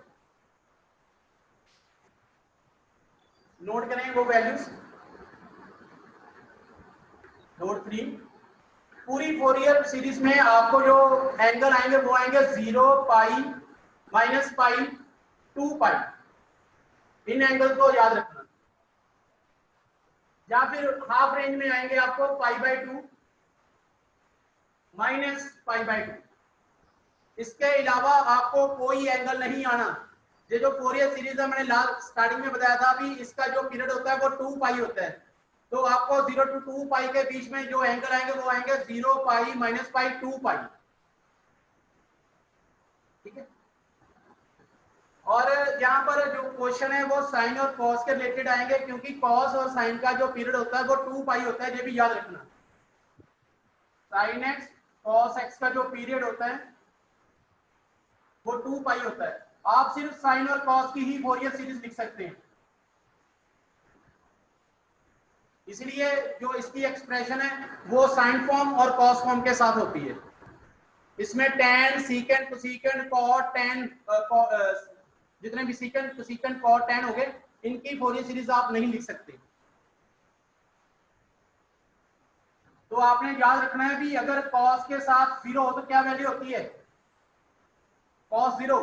note करें वो values. Note 3, पूरी Fourier series में आपको जो एंगल आएंगे वो आएंगे 0 पाई माइनस पाई 2 पाई। इन एंगल को याद रखना। या फिर हाफ रेंज में आएंगे आपको π/2 माइनस π/2। इसके अलावा आपको कोई एंगल नहीं आना। ये जो फोरियर सीरीज है मैंने लास्ट स्टार्टिंग में बताया था, अभी इसका जो पीरियड होता है वो 2 पाई होता है। तो आपको 0 to 2 पाई के बीच में जो एंगल आएंगे वो आएंगे 0 पाई माइनस पाई 2 पाई। ठीक है। और यहाँ पर जो क्वेश्चन है वो साइन और कॉस के रिलेटेड आएंगे, क्योंकि कॉस और साइन का जो पीरियड होता है वो 2 पाई होता है। ये भी याद रखना। साइन एक्स कॉस एक्स का जो पीरियड होता है वो 2 पाई होता है। आप सिर्फ साइन और कॉस की ही फोरियर सीरीज लिख सकते हैं। इसलिए जो इसकी एक्सप्रेशन है वो साइन फॉर्म और कॉस फॉर्म के साथ होती है। इसमें tan secant cosecant cot tan जितने भी सीकेंट कोसीकेंट कॉट tan हो गए, इनकी फोरियर सीरीज आप नहीं लिख सकते। तो आपने याद रखना है भी अगर कॉस के साथ 0 हो तो क्या वैल्यू होती है? कॉस 0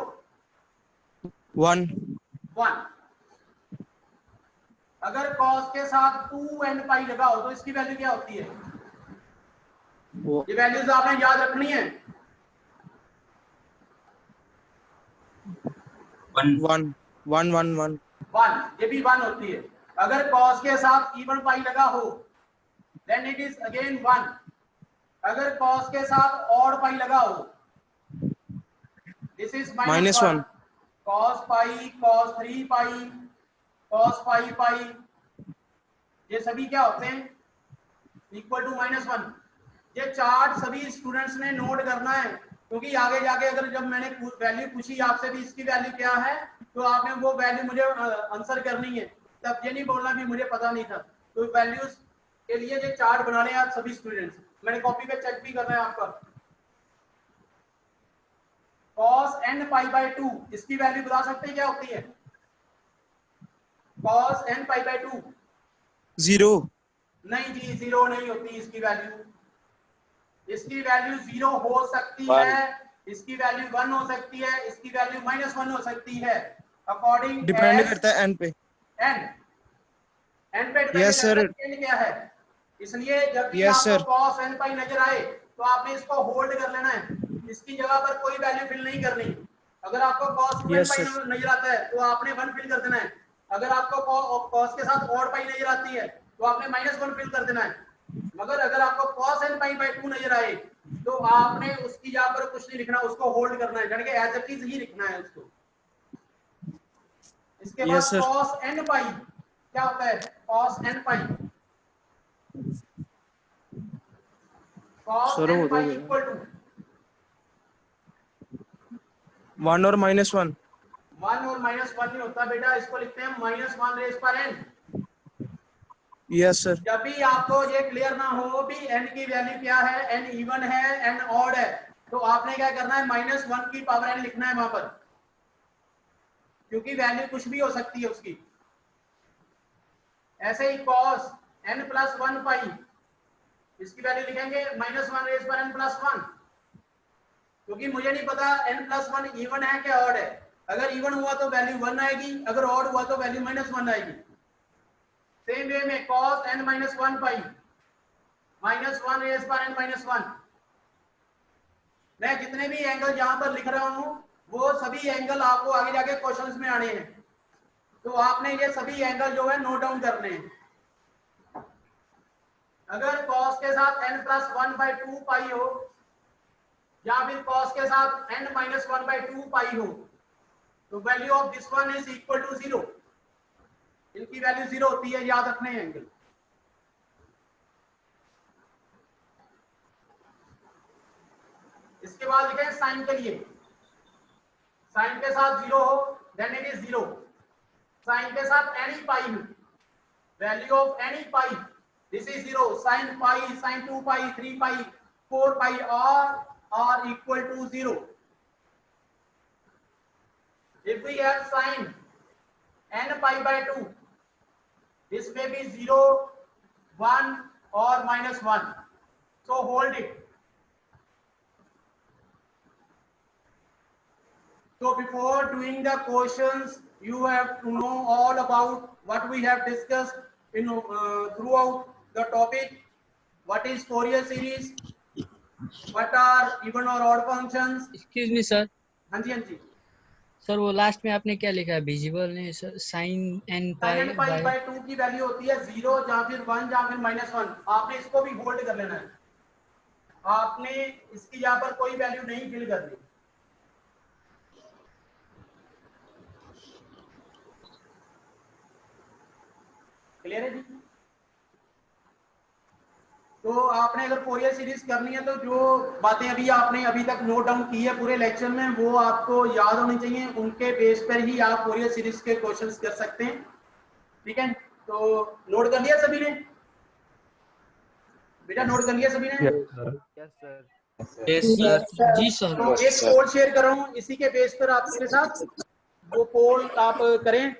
1 1। अगर कॉस के साथ 2n पाई लगा हो तो इसकी वैल्यू क्या होती है? ये वैल्यूज आपने याद रखनी है। 1 ये भी 1 होती है। अगर कॉस के साथ इवन पाई लगा हो देन इट इज अगेन 1। अगर कॉस के साथ ऑड पाई लगा हो this is -1। cos pi cos 3 pi cos 5 pi ये सभी क्या होते हैं? Equal to -1। ये चार्ट सभी स्टूडेंट्स ने नोट करना है, क्योंकि आगे जाके अगर जब मैंने वैल्यू पूछी आपसे भी इसकी वैल्यू क्या है तो आपने वो वैल्यू मुझे आंसर करनी है। तब ये नहीं बोलना भी मुझे पता नहीं था। तो वैल्यूज के लिए ये चार्ट बना लें आप सभी स्टूडेंट्स। मैंने कॉपी पे चेक भी करना है आपका। cos n π/2 इसकी वैल्यू बता सकते हैं क्या होती है? cos n π/2 0 नहीं जी, 0 नहीं होती इसकी वैल्यू। इसकी वैल्यू 0 हो सकती है, इसकी वैल्यू 1 हो सकती है, इसकी वैल्यू -1 हो सकती है। अकॉर्डिंग डिपेंड करता है n पे। n पे डिपेंड Yes, sir. करता है n क्या है। इसलिए जब भी Yes, आपको sir. cos n पाई नजर आए तो आपने इसको होल्ड कर लेना है। इसकी जगह पर कोई वैल्यू फिल नहीं करनी। अगर आपको cos 2n Yes, पाई sir. नजर आता है तो आपने 1 फिल कर देना है। अगर आपको cos के साथ ऑड पाई नजर आती है तो आपने -1 फिल कर देना है। मगर अगर आपको cos n π/2 नजर आए तो आपने उसकी जगह पर कुछ नहीं लिखना, उसको होल्ड करना है, यानी कि एज इट इज ही लिखना है उसको। इसके बाद Yes, sir. cos n पाई क्या होता है? cos n पाई cos Sir, n वो पाई तो इक्वल टू 1 और -1 1 और -1 नहीं होता बेटा, इसको लिखते हैं -1 रेज़ पर n। Yes sir. जब भी आपको ये क्लियर ना हो भी n की वैल्यू क्या है, n इवन है n ऑड है, तो आपने क्या करना है -1 की पावर n लिखना है वहां पर, क्योंकि वैल्यू कुछ भी हो सकती है उसकी। ऐसे ही cos n + 1 पाई इसकी वैल्यू लिखेंगे -1 रेज़ पर n + 1, क्योंकि मुझे नहीं पता n + 1 इवन है क्या ऑड है। अगर इवन हुआ तो वैल्यू 1 आएगी, अगर ऑड हुआ तो वैल्यू -1 आएगी। सेम वे में cos n - 1 पाई -1 रेज़ पर n - 1। मैं जितने भी एंगल यहां पर लिख रहा हूं वो सभी एंगल आपको आगे जाके क्वेश्चंस में आने हैं, तो आपने ये सभी एंगल जो है नोट डाउन करने हैं। अगर cos के साथ n + 1/2 पाई हो या फिर cos के साथ n - 1/2 पाई हो तो value of this one is equal to 0। इनकी वैल्यू 0 होती है, याद रखने हैं एंगल। इसके बाद लिखें साइन के लिए। साइन के साथ 0 हो देन इट इज 0। साइन के साथ एनी पाई हो, value of any pi this is 0। Sine pi, sine 2 pi, 3 pi, 4 pi are equal to 0. If we have sin n π/2, this may be 0, 1 or -1. So hold it. So before doing the questions, you have to know all about what we have discussed throughout the topic. What is Fourier series? What are even or odd functions? Excuse me sir हाँ जी, हाँ जी। Sir वो last में आपने क्या लिखा है visible ने sir sine n sine n pi pi by 2 की वैल्यू होती है 0 या फिर 1 या फिर -1। आपने इसको भी होल्ड कर लेना है, आपने इसकी यहाँ पर कोई वैल्यू नहीं फिल करनी। क्लियर है जी? तो आपने अगर फोरियर सीरीज करनी है तो जो बातें अभी आपने अभी तक नोट डाउन की है पूरे लेक्चर में वो आपको याद होनी चाहिए, उनके बेस पर ही आप फोरियर सीरीज के क्वेश्चंस कर सकते हैं। ठीक है, तो नोट कर लिया सभी ने? बेटा नोट कर लिया सभी ने? Yes, sir. यस सर जी सर तो एक पोल शेयर कर रहा हूँ, इसी के बेस पर आपके साथ वो पोल आप करें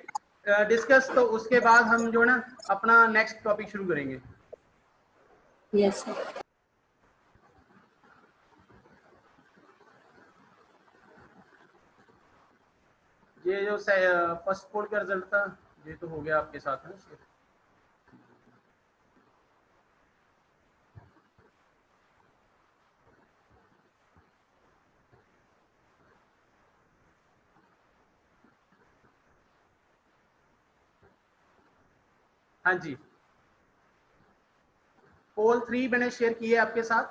डिस्कस, तो उसके बाद हम जो है ना अपना नेक्स्ट टॉपिक शुरू करेंगे। Yes sir. ये जो फर्स्ट पोल का रिजल्ट था ये तो हो गया आपके साथ है। हाँ जी, पोल 3 मैंने शेयर किया है आपके साथ,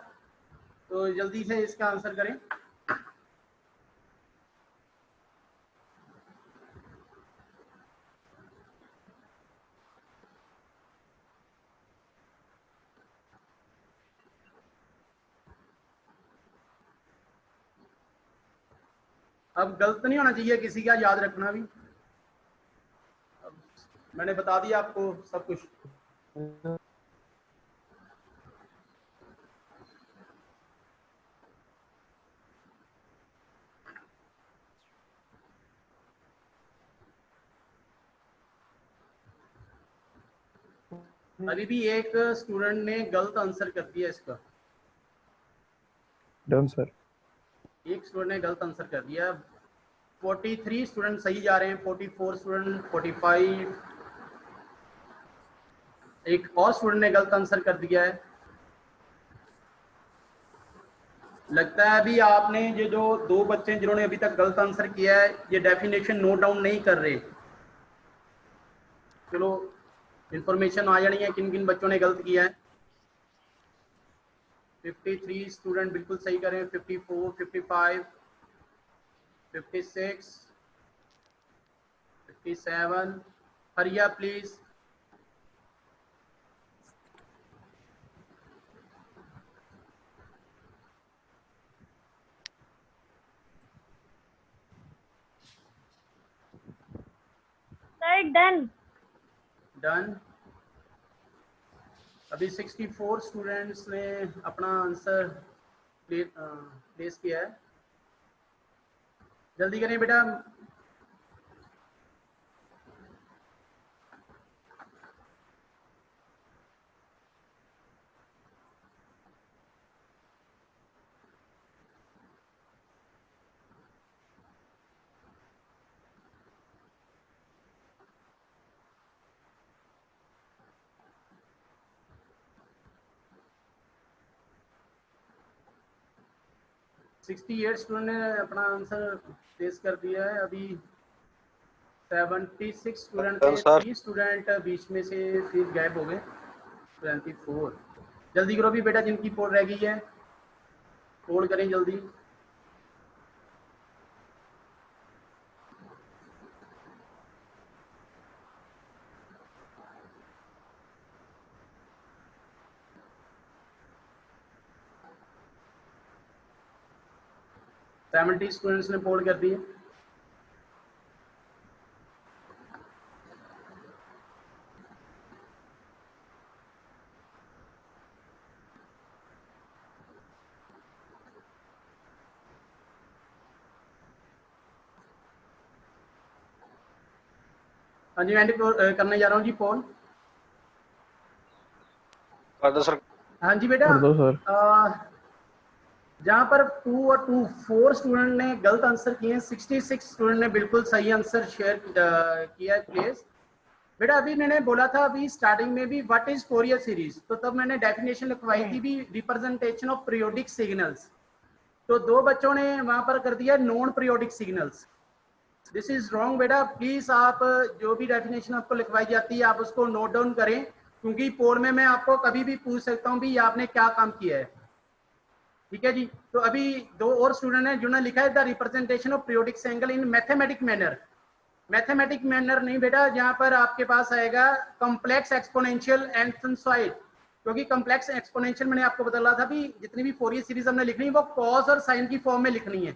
तो जल्दी से इसका आंसर करें। अब गलत नहीं होना चाहिए किसी का, याद रखना भी। अब मैंने बता दिया आपको सब कुछ। अभी भी एक स्टूडेंट ने गलत आंसर कर दिया इसका। Done, sir. एक स्टूडेंट ने गलत आंसर कर दिया। 43 स्टूडेंट सही जा रहे हैं, 44 स्टूडेंट, 45। एक और स्टूडेंट ने गलत आंसर कर दिया है। लगता है अभी आपने ये जो 2 बच्चे हैं जिन्होंने अभी तक गलत आंसर किया है ये डेफिनेशन नोट डाउन नहीं कर रहे। चलो इंफॉर्मेशन आ जानी है किन किन बच्चों ने गलत किया है। 53 स्टूडेंट बिल्कुल सही करें, 54, 55, 56, 57। हरिया प्लीज। Sir done. डन। अभी 64 स्टूडेंट्स ने अपना आंसर प्लेस किया है। जल्दी करें बेटा। सिक्सटी 68 स्टूडेंट ने अपना आंसर प्लेस कर दिया है। अभी 76 स्टूडेंट थे, 3 स्टूडेंट बीच में से फिर गैप हो गए। 24। जल्दी करो भी बेटा, जिनकी पोल रह गई है पोल करें जल्दी। सेवेंटी स्टूडेंट्स ने पोल कर दी है। हाँ जी, मैं करने जा रहा हूँ जी पोल। कर दो सर। हाँ जी बेटा, कर दो सर। जहाँ पर 2 और 2 4 स्टूडेंट ने गलत आंसर किए हैं, 66 स्टूडेंट ने बिल्कुल सही आंसर शेयर किया है प्लीज। बेटा अभी मैंने बोला था अभी स्टार्टिंग में भी व्हाट इज फोरियर सीरीज, तो तब मैंने डेफिनेशन लिखवाई थी भी रिप्रेजेंटेशन ऑफ पीरियोडिक सिग्नल्स, तो 2 बच्चों ने वहां पर कर दिया non periodic signals. This is wrong बेटा, प्लीज आप जो भी डेफिनेशन आपको लिखवाई जाती है आप उसको नोट डाउन करें, क्योंकि पोल में मैं आपको कभी भी पूछ सकता हूँ भी आपने क्या काम किया है। ठीक है जी, तो अभी 2 और स्टूडेंट हैं जिन्होंने लिखा है the representation of periodic angle in mathematic manner. Mathematic manner नहीं बेटा, जहां पर आपके पास आएगा कॉम्प्लेक्स एक्सपोनेंशियल एंड सिनुसॉइड, क्योंकि कॉम्प्लेक्स एक्सपोनेंशियल मैंने आपको बता था भी जितनी भी फोरियर सीरीज हमने लिखनी है वो कॉस और साइन की फॉर्म में लिखनी है।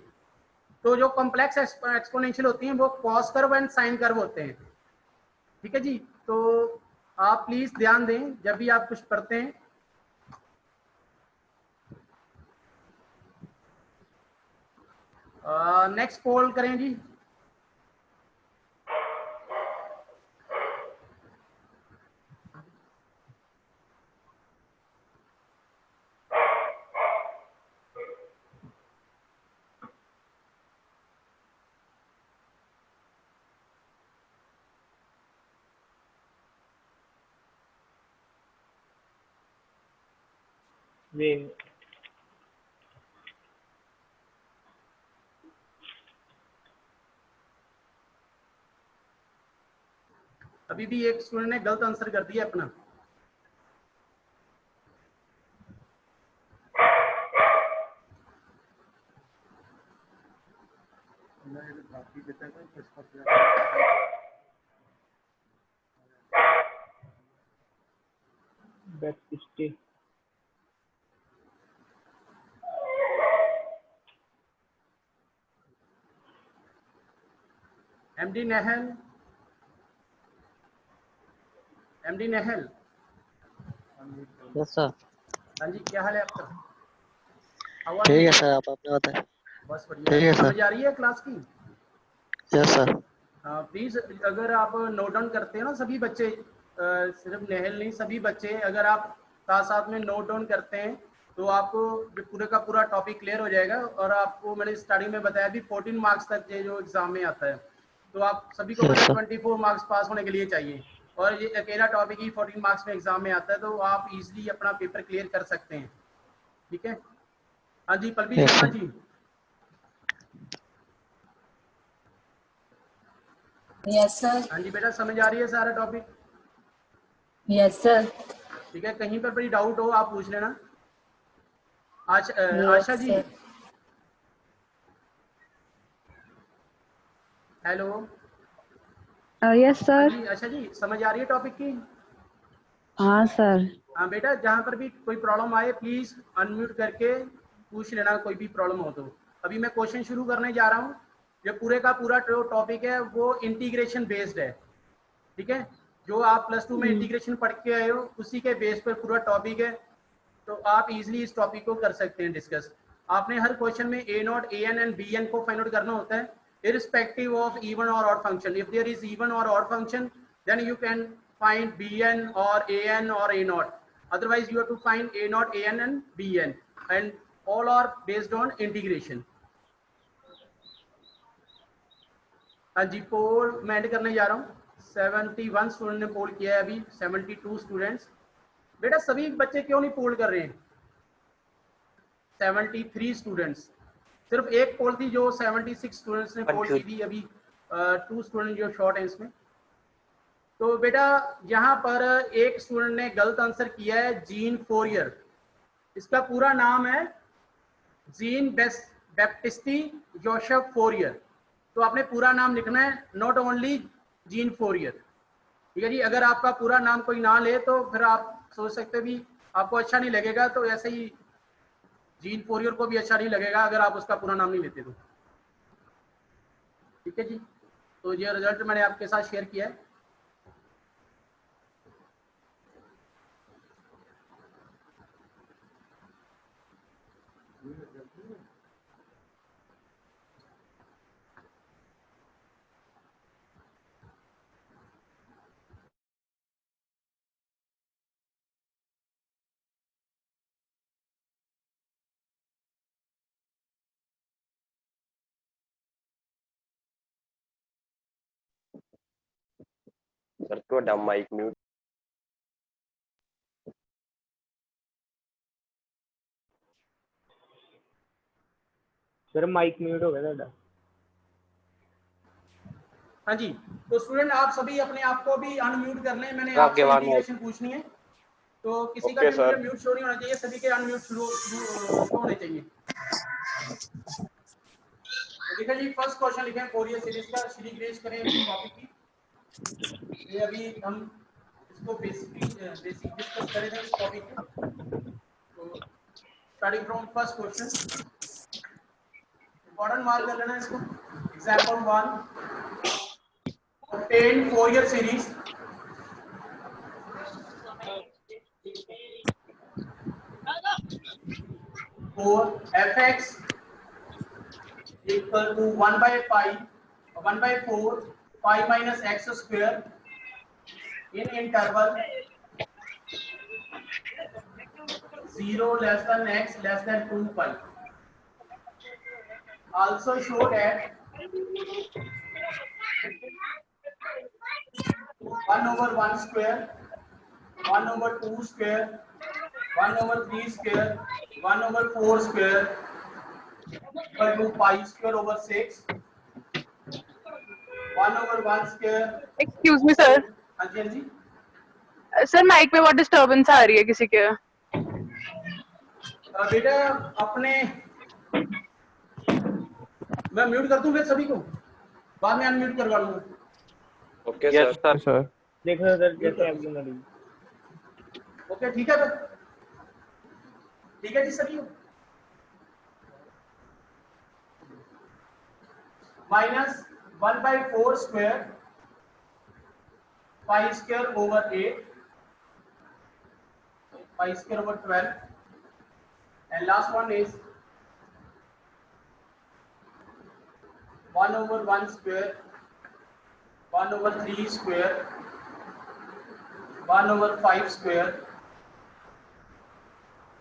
तो जो कॉम्प्लेक्स एक्सपोनेंशियल होती हैं वो cos curve and sine curve होते हैं। ठीक है जी, तो आप प्लीज ध्यान दें जब भी आप कुछ पढ़ते हैं। नेक्स्ट पोल करें जी। वे अभी भी एक स्टूडेंट ने गलत आंसर कर दिया अपना। बैप्टिस्टी MD Nahal, MD Nahal. Yes sir. हाँ जी, क्या हाल है आपका? How are ठीक you? है सर, आप अपने बताएं। बस ठीक बढ़िया, है सर। समझ आ रही है क्लास की? Yes sir. प्लीज अगर आप नोट डाउन करते हैं ना सभी बच्चे, सिर्फ नहल नहीं सभी बच्चे, अगर आप साथ साथ में नोट डाउन करते हैं तो आपको जो पूरे का पूरा टॉपिक क्लियर हो जाएगा। और आपको मैंने स्टार्टिंग में बताया भी 14 मार्क्स तक ये जो एग्जाम में आता है, तो आप सभी को यस पता है सर। 24 मार्क्स पास होने के लिए चाहिए, और ये अकेला टॉपिक ही 14 मार्क्स में एग्जाम में आता है, तो आप इजीली अपना पेपर क्लियर कर सकते हैं। ठीक है, हाँ जी पल्लवी यस शर्मा सर। जी। Yes sir. हाँ जी बेटा, समझ आ रही है सारा टॉपिक? Yes sir. ठीक है, कहीं पर बड़ी डाउट हो आप पूछ लेना। Yes Asha ji, sir. Hello. Yes हाँ सर। जी आशा जी, समझ आ रही है टॉपिक की? हाँ सर। हाँ बेटा, जहाँ पर भी कोई प्रॉब्लम आए प्लीज अनम्यूट करके पूछ लेना, कोई भी प्रॉब्लम हो तो। अभी मैं क्वेश्चन शुरू करने जा रहा हूँ। जो पूरे का पूरा जो टॉपिक है वो इंटीग्रेशन बेस्ड है। ठीक है, जो आप +2 में इंटीग्रेशन पढ़ के आए हो उसी के बेस पर पूरा टॉपिक है, तो आप इजीली इस टॉपिक को कर सकते हैं डिस्कस। आपने हर क्वेश्चन में a not, a n and b N को फाइंड आउट करना होता है irrespective of even or odd function. If there is even or odd function, then you can find bn or an or a naught. Otherwise, you have to find a naught, an and bn, and all are based on integration. हाँ जी, पोल मैं add करने जा रहा हूँ। 71 student ने पोल किया है अभी, 72 स्टूडेंट्स। बेटा सभी बच्चे क्यों नहीं पोल कर रहे हैं? 73 स्टूडेंट्स, सिर्फ एक पोल थी जो 76 स्टूडेंट्स ने पोल की थी अभी। 2 स्टूडेंट जो शॉर्ट है इसमें। तो बेटा यहाँ पर एक स्टूडेंट ने गलत आंसर किया है जीन फोरियर। इसका पूरा नाम है जीन बैप्टिस्टी जोसेफ फोरियर। तो आपने पूरा नाम लिखना है, नॉट ओनली जीन फोरियर। ठीक है जी, अगर आपका पूरा नाम कोई ना ले तो फिर आप सोच सकते भी आपको अच्छा नहीं लगेगा, तो ऐसे ही जीन फोरियर को भी अच्छा नहीं लगेगा अगर आप उसका पूरा नाम नहीं लेते तो। ठीक है जी, तो ये रिजल्ट मैंने आपके साथ शेयर किया है। ਸਰ ਤੁਹਾਡਾ mic mute. Sir mic mute हो गया ਤੁਹਾਡਾ। हाँ जी, तो स्टूडेंट आप सभी अपने आप को भी अनम्यूट कर लें। मैंने आपके आपसे बाद इंटीग्रेशन पूछनी है, तो किसी का ओके भी सर। म्यूट शो नहीं होना चाहिए, सभी के अनम्यूट शो होने चाहिए। तो लिखा जी, फर्स्ट क्वेश्चन लिखे फोरियर सीरीज का। श्री ग्रेस करें अपनी कॉपी की। ये अभी हम इसको बेसिक डिस्कस करेंगे इस टॉपिक को। तो starting from first question, important mark कर लेना इसको। Example 1, obtain Fourier series for fx equal to 1 by 4 pi minus x square in interval 0 less than x less than 2 pi. Also show that 1 over 1 square, 1 over 2 square, 1 over 3 square, 1 over 4 square equal to pi square over 6, 1 over 1 square। Excuse me sir, हाँ जी, हाँ जी sir mic में बहुत disturbance आ रही है किसी के। बेटा अपने मैं म्यूट कर दूं फिर सभी को, बाद में अनम्यूट करवा लूंगा। Okay yes sir. सर देखो सर जैसे आपकी मर्जी। ओके ठीक है फिर, ठीक है जी सभी को। Minus 1 by 4 square pi square over 8 pi square over 12, and last one is 1 over 1 square, 1 over 3 square, 1 over 5 square,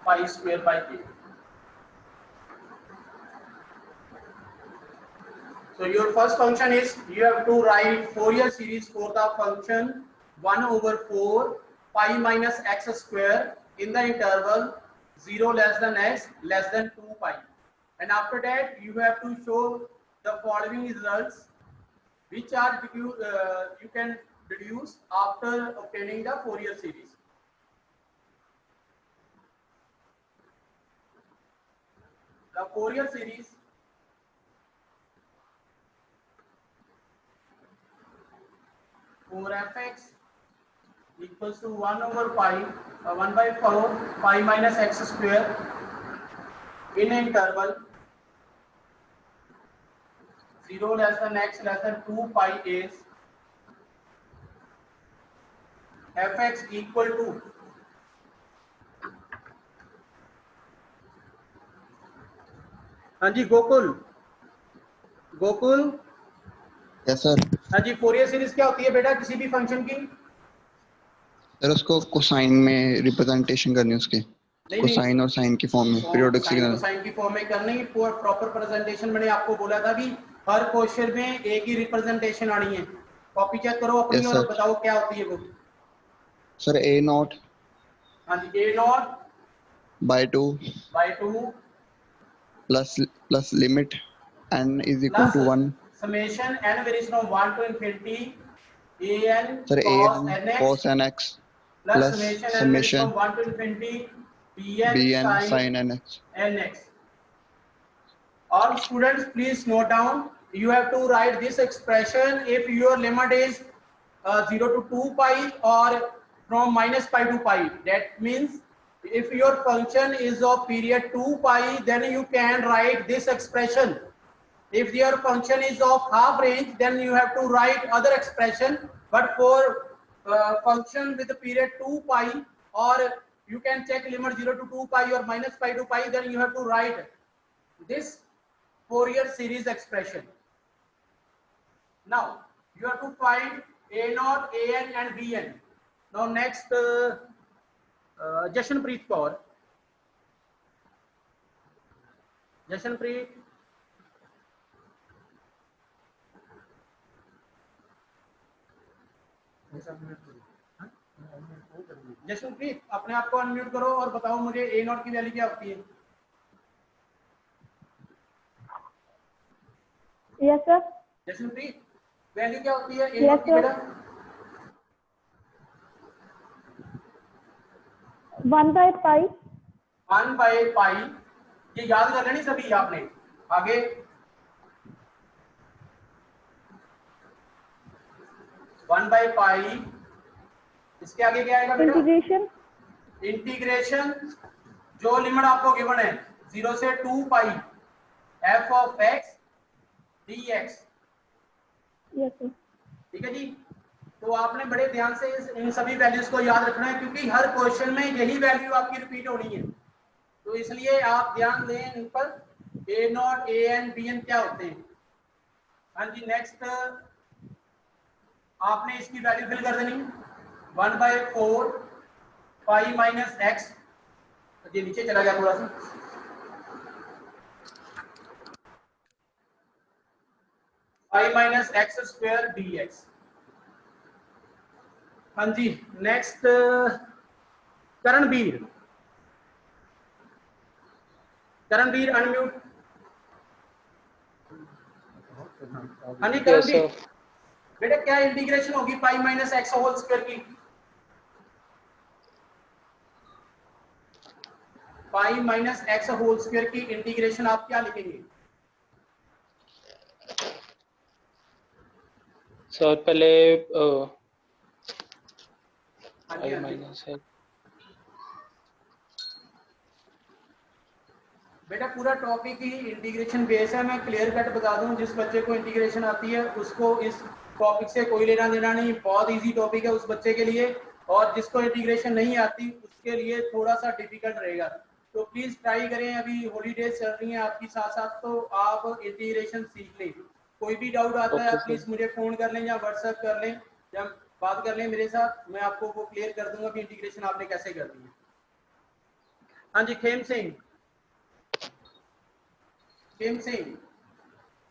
pi square by 8. So your first function is, you have to write Fourier series for the function 1 over 4 pi minus x square in the interval 0 less than x less than 2 pi. And after that you have to show the following results which are you can deduce after obtaining the Fourier series. The Fourier series for fx equals to 1 over 1 by 4 pi minus x square in interval 0 less than x less than 2 pi is fx equal to हाँ जी Gokul yes sir. हाँ जी, Fourier series क्या होती है बेटा किसी भी function की? Sir उसको कोसाइन में रिप्रेजेंटेशन करनी है उसकी, कोसाइन और साइन की फॉर्म में, पीरियोडिक सिग्नल कोसाइन की फॉर्म में करनी। प्रॉपर प्रेजेंटेशन मैंने आपको बोला था भी हर क्वेश्चन में एक ही रिप्रेजेंटेशन आनी है। कॉपी चेक करो अपनी और बताओ क्या होती है वो। सर ए नॉट, हाँ जी, a nought by 2 plus limit n is equal to 1 summation n varies from 1 to infinity an sir cos nx plus summation n varies from 1 to infinity bn sin nx. All students please note down, you have to write this expression if your limit is 0 to 2 pi or from minus pi to pi. That means if your function is of period 2 pi, then you can write this expression. If your function is of half range, then you have to write other expression. But for function with the period 2 pi, or you can check limit 0 to 2 pi or minus pi to pi, then you have to write this Fourier series expression. Now you have to find a naught, an and bn. Now next Jashanpreet Kaur. Jashanpreet. Jashanpreet अपने आप को unmute करो और बताओ मुझे ए not की value क्या होती है। Yes sir. जशनप्रीत वैल्यू क्या होती है ए नॉट की बेटा? 1/π। 1/π, ये याद कर लेनी सभी आपने। आगे 1/π, इसके आगे क्या आएगा बेटा? इंटीग्रेशन। इंटीग्रेशन जो लिमिट आपको गिवन है 0 से 2π f of x dx। Yes sir. ठीक है जी। तो आपने बड़े ध्यान से इन सभी वैल्यूज को याद रखना है क्योंकि हर क्वेश्चन में यही वैल्यू आपकी रिपीट होनी है, तो इसलिए आप ध्यान दें इन पर। a not a n b n क्या होते हैं। हाँ जी नेक्स्ट आपने इसकी वैल्यू फिल कर देनी 1/4 पाई माइनस एक्स, ये नीचे चला गया थोड़ा सा, पाई minus x square D x. हाँ जी नेक्स्ट करणबीर, करणबीर अनम्यूट। हाँ जी करणबीर बेटा क्या इंटीग्रेशन होगी pi minus x whole square की? Pi minus x whole square की इंटीग्रेशन आप क्या लिखेंगे? सर पहले पाई माइनस है बेटा, पूरा टॉपिक ही इंटीग्रेशन बेस है। मैं क्लियर कट बता दूं, जिस बच्चे को इंटीग्रेशन आती है उसको इस टॉपिक से कोई लेना देना नहीं, बहुत इजी टॉपिक है उस बच्चे के लिए, और जिसको इंटीग्रेशन नहीं आती उसके लिए थोड़ा सा डिफिकल्ट रहेगा। तो प्लीज ट्राई करें, अभी हॉलीडेज चल रही हैं आपकी साथ साथ, तो आप इंटीग्रेशन सीख लें। कोई भी डाउट आता है प्लीज मुझे फोन कर लें या व्हाट्सएप कर लें या बात कर लें मेरे साथ, मैं आपको वो क्लियर कर दूंगा कि इंटीग्रेशन आपने कैसे करनी है। हाँ जी खेम सिंह, खेम सिंह।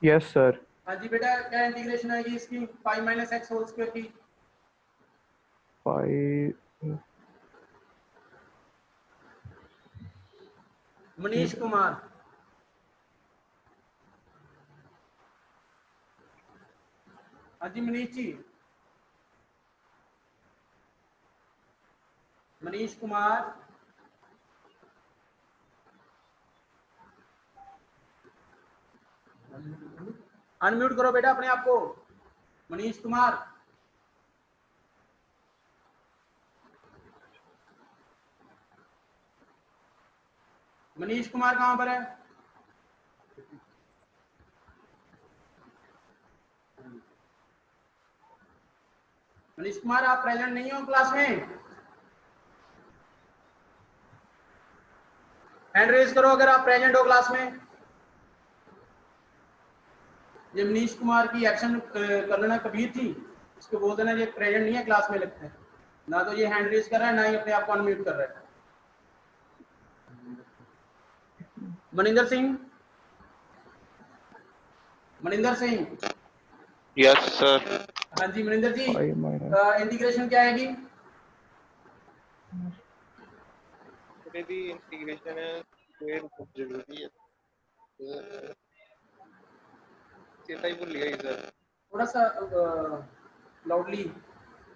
Yes sir. हाँ जी बेटा क्या इंटीग्रेशन आएगी इसकी pi minus x whole square की? पाई मनीष कुमार। हाँ जी मनीष जी, मनीष कुमार। अनम्यूट करो बेटा अपने आप को, मनीष कुमार। मनीष कुमार कहाँ पर है? मनीष कुमार आप प्रेजेंट नहीं हो क्लास में? हैंड रेज करो अगर आप प्रेजेंट हो क्लास में। ये मनीष कुमार की एक्शन कर लेना कबीर थी, इसको बोल देना ये प्रेजेंट नहीं है क्लास में लगता है, ना तो ये हैंड रेज कर रहा है ना ही अपने आप को अनम्यूट कर रहा है। मनिंदर सिंह, मनिंदर सिंह। Yes sir. हाँ जी मनिंदर जी, इंटीग्रेशन क्या आएगी? इंटीग्रेशन है जरूरी है, चेता ही भूल गया सर। थोड़ा सा लाउडली,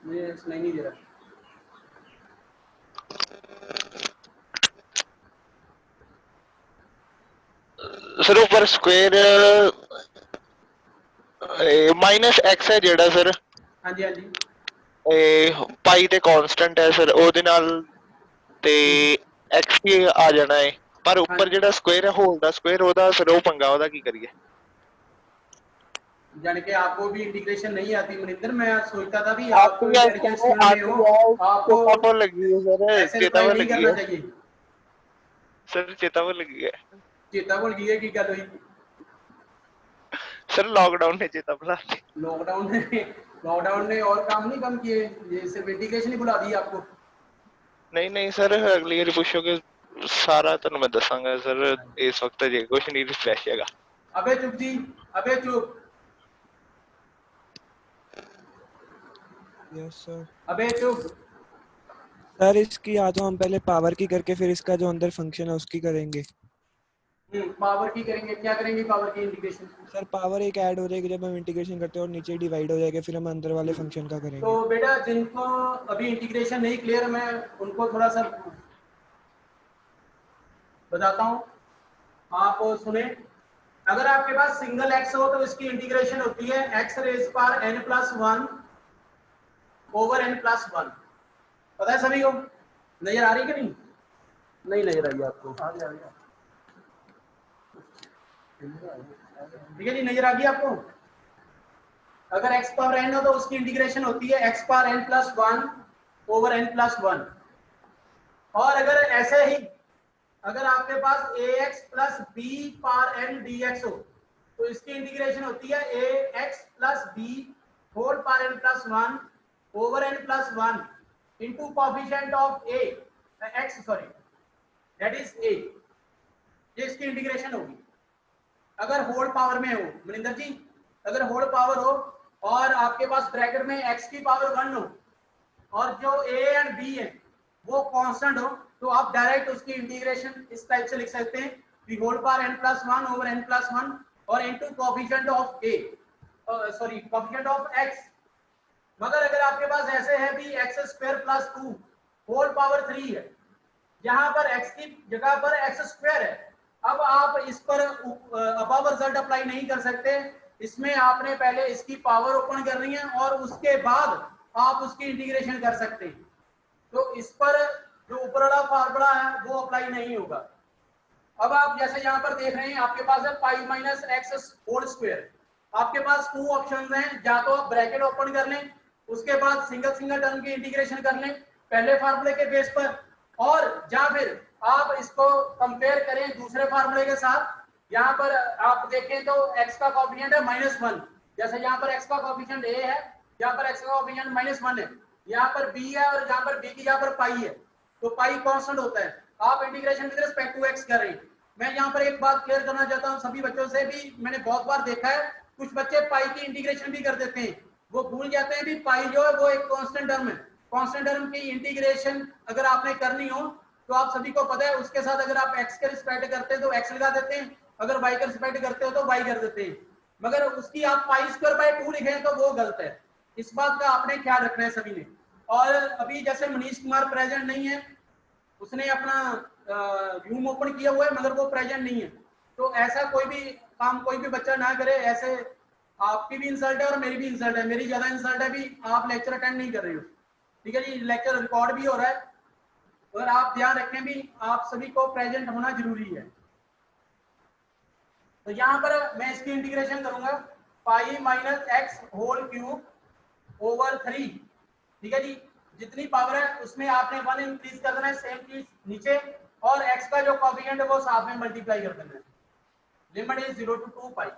मुझे सुनाई नहीं दे रहा। सर ऊपर स्क्वायर माइनस एक्स है जेड़ा सर। हाँ जी हाँ जी। पाई ते कांस्टेंट है सर, ओदे नाल ते एक्स ही आ जाना है, पर ऊपर जेड़ा स्क्वायर है होल दा स्क्वायर ओदा सर ओ पंगा, ओदा की करिए? यानी कि आपको भी इंटीग्रेशन नहीं आती मनिंदर, मैं सोचता था भी आपको आपको लगी है सर, चेता नहीं करना चाहिए सर, चेता लगी है, चेता भूल गई है की गल हुई सर? लॉकडाउन ने चेता भुला दिया। लॉकडाउन ने और काम नहीं कम किए, ये सिर्फ इंटीग्रेशन ही भुला दी आपको? नहीं नहीं सर, अगली बार पूछोगे सारा तो मैं दसांगा सर, इस वक्त जे कुछ नहीं रिफ्रेश हैगा। अबे चुप जी, अबे चुप। Yes sir. अबे चुप। सर इसकी या तो हम पहले पावर की करके फिर इसका जो अंदर फंक्शन है उसकी करेंगे। पावर की करेंगे, क्या करेंगे पावर की इंटीग्रेशन? सर पावर एक ऐड हो जाएगी जब हम इंटीग्रेशन करते हैं और नीचे डिवाइड हो जाएगा, फिर हम अंदर वाले फंक्शन का करेंगे। तो बेटा जिनको अभी इंटीग्रेशन नहीं क्लियर, मैं उनको थोड़ा सा बताता हूँ, आप सुने। अगर आपके पास सिंगल एक्स हो तो इसकी इंटीग्रेशन होती है x raise power n plus 1 over n plus 1। पता है सभी को? नजर आ रही कि नहीं? नहीं नजर आई आपको? ठीक है जी, नजर आ गई आपको? अगर x पावर n हो तो उसकी इंटीग्रेशन होती है x power n plus 1 over n plus 1। और अगर ऐसे ही अगर आपके पास ax plus b power n dx हो तो इसकी इंटीग्रेशन होती है ax plus b whole power n plus 1 over n plus 1 into coefficient of a x, sorry that is a। ये इसकी इंटीग्रेशन होगी अगर होल पावर में हो। मनिंदर जी, अगर होल पावर हो और आपके पास ब्रैकेट में x की पावर 1 हो और जो a एंड b है वो कांस्टेंट हो, तो आप डायरेक्ट उसकी इंटीग्रेशन इस टाइप से लिख सकते हैं कि whole power n plus 1 over n plus 1 और into coefficient of a, sorry coefficient of x। मगर अगर आपके पास ऐसे है भी x square plus 2 whole power 3 है, यहाँ पर x की जगह पर x स्क्वायर है। अब आप इस पर अबव रिजल्ट अप्लाई नहीं कर सकते, इसमें आपने पहले इसकी पावर ओपन करनी है और उसके बाद आप उसकी इंटीग्रेशन कर सकते हैं। तो इस पर जो ऊपर वाला फार्मूला है वो अप्लाई नहीं होगा। अब आप जैसे यहाँ पर देख रहे हैं आपके पास है pi minus x whole square. आपके पास 2 ऑप्शन हैं, या तो आप ब्रैकेट ओपन कर लें उसके बाद सिंगल सिंगल टर्म की इंटीग्रेशन कर लें पहले फार्मूले के बेस पर, और या फिर आप इसको कंपेयर करें दूसरे फार्मूले के साथ। यहाँ पर आप देखें तो x का कोएफिशिएंट है -1, जैसे यहाँ पर x का कोएफिशिएंट a है, यहाँ पर x का कोएफिशिएंट -1 है, यहाँ पर b है और यहाँ पर b की यहाँ पर पाई है, तो पाई कांस्टेंट होता है। आप integration with respect to x कर रहे हैं। मैं यहाँ पर एक बात क्लियर करना चाहता हूँ सभी बच्चों से भी, मैंने बहुत बार देखा है कुछ बच्चे पाई की इंटीग्रेशन भी कर देते हैं, वो भूल जाते हैं भी पाई जो है वो एक कांस्टेंट टर्म है। कांस्टेंट टर्म की इंटीग्रेशन अगर आपने करनी हो तो आप सभी को पता है उसके साथ अगर आप x के रिस्पेक्ट करते हैं तो x लगा देते हैं, अगर y के रिस्पेक्ट करते हो तो y कर देते हैं, मगर उसकी आप पाई स्क्वायर बाय 2 लिखें तो वो गलत है। इस बात का आपने ख्याल रखना है सभी ने। और अभी जैसे मनीष कुमार प्रेजेंट नहीं है, उसने अपना रूम ओपन किया हुआ है मगर वो प्रेजेंट नहीं है, तो ऐसा कोई भी काम कोई भी बच्चा ना करे। ऐसे आपकी भी इंसल्ट है और मेरी भी इंसल्ट है, मेरी ज्यादा इंसल्ट है भी आप लेक्चर अटेंड नहीं कर रहे हो। ठीक है जी, लेक्चर रिकॉर्ड भी हो रहा है और आप ध्यान रखें भी आप सभी को प्रेजेंट होना जरूरी है। तो यहाँ पर मैं इसकी इंटीग्रेशन करूंगा pi minus x whole cube over 3। ठीक है जी, जितनी पावर है उसमें आपने 1 इंक्रीज कर देना है, सेम चीज नीचे, और x का जो कोएफिशिएंट है वो साथ में मल्टीप्लाई कर देना है। लिमिट इज 0 to 2 पाई।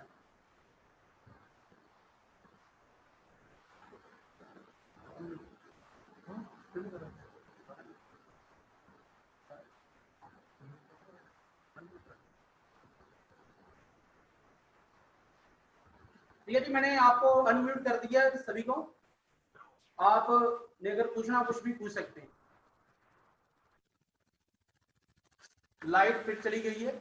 ठीक है जी, मैंने आपको अनम्यूट कर दिया सभी को। आप अगर पूछना कुछ भी पूछ सकते हैं। लाइट फिर चली गई है।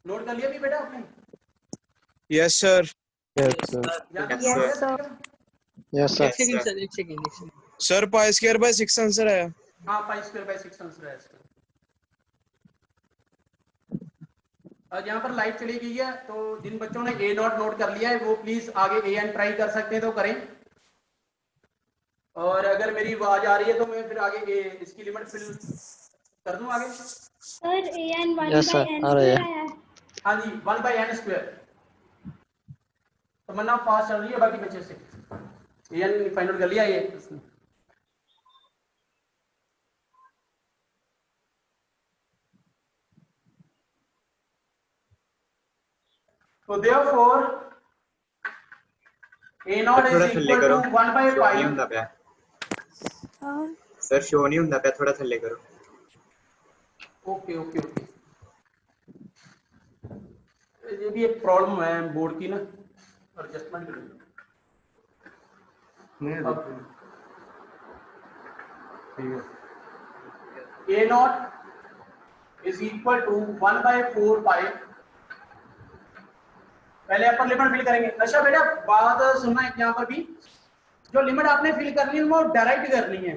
नोट कर लिया भी बेटा आपने? Yes sir. यस एक second sir pi square by 6 answer आया। हाँ, पाई स्क्वायर बाय 6 आंसर है इसका। और यहाँ पर लाइट चली गई है, तो जिन बच्चों ने ए नोट कर लिया है वो प्लीज आगे ए एन ट्राई कर सकते हैं तो करें। और अगर मेरी आवाज आ रही है तो मैं फिर आगे इसकी लिमिट फिल कर दूं आगे। Sir a n 1 Yes, sir. by n आ रही है। स्क्वायर आया है। हाँ जी, 1 by n स्क्वायर। तो मन्ना पास चल रही है बाकी बच्चे से। ए एन फाइंड कर लिया ये इसने। So therefore, A naught is equal to 1 by pi. Sir show नहीं ਹੁੰਦਾ ਪਿਆ, थोड़ा थल्ले करो। Okay okay okay. ये भी एक प्रॉब्लम है बोर्ड की ना, एडजस्टमेंट करेंगे। ए नॉट इज इक्वल टू 1/4 पाई, पहले अपर लिमिट फिल करेंगे। अच्छा बेटा बात सुनना है यहाँ पर भी, जो लिमिट आपने फिल करनी है वो डायरेक्ट करनी है,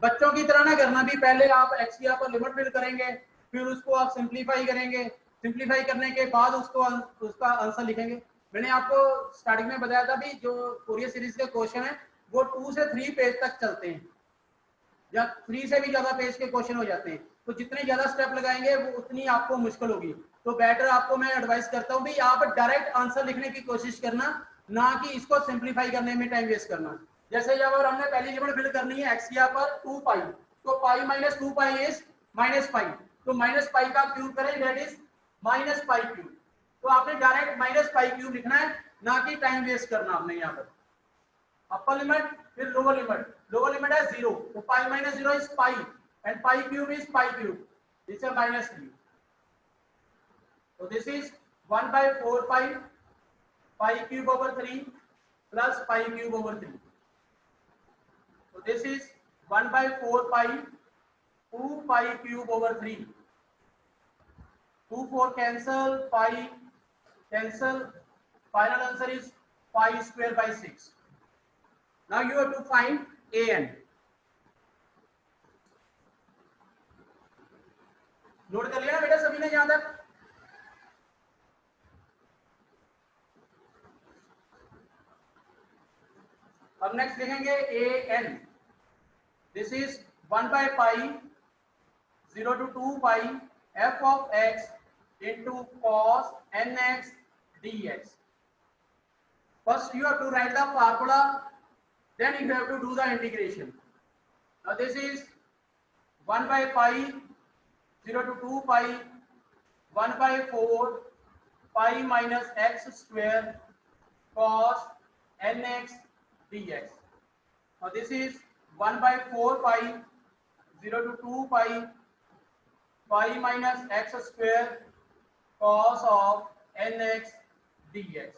बच्चों की तरह ना करना भी पहले आप एक्स की यहाँ पर लिमिट फिल करेंगे, फिर उसको आप सिंप्लीफाई करेंगे, सिंप्लीफाई करने के बाद उसका आंसर लिखेंगे। मैंने आपको स्टार्टिंग में बताया था भी जो फोरियर सीरीज के क्वेश्चन है वो 2 से 3 पेज तक चलते हैं, या 3 से भी ज्यादा पेज के क्वेश्चन हो जाते हैं, तो जितने ज्यादा स्टेप लगाएंगे वो उतनी आपको मुश्किल होगी। तो बेटर आपको मैं एडवाइस करता हूँ भी आप डायरेक्ट आंसर लिखने की कोशिश करना, ना कि इसको सिंप्लीफाई करने में टाइम वेस्ट करना। जैसे जब हमने पहली लिमिट फिल करनी है एक्स की यहाँ पर 2 पाई, तो pi minus 2 pi is minus पाई, तो माइनस पाई का क्यूब करें that is minus pi cube, तो आपने डायरेक्ट माइनस पाई क्यूब लिखना है, ना कि टाइम वेस्ट करना आपने यहाँ पर। अपर लिमिट फिर लोअर लिमिट है 0, तो pi minus 0 is pi and pi cube is pi cube, this is minus 3, so this is 1/4 pi, pi cube over 3 plus pi cube over 3, so this is 1/4 pi 2 pi cube over 3, 2 4 cancel, pi cancel, final answer is pi square by 6. Now you have to find an, note कर लिया बेटा सभी ने यहाँ तक? अब next लिखेंगे an, this is 1/pi 0 to 2 pi f of x into cos nx dx. First you have to write the formula, then you have to do the integration. Now this is 1/pi 0 to 2 pi 1/4 pi minus x square cos nx dx. Now this is 1/4 pi 0 to 2 pi pi minus x square cos of nx dx.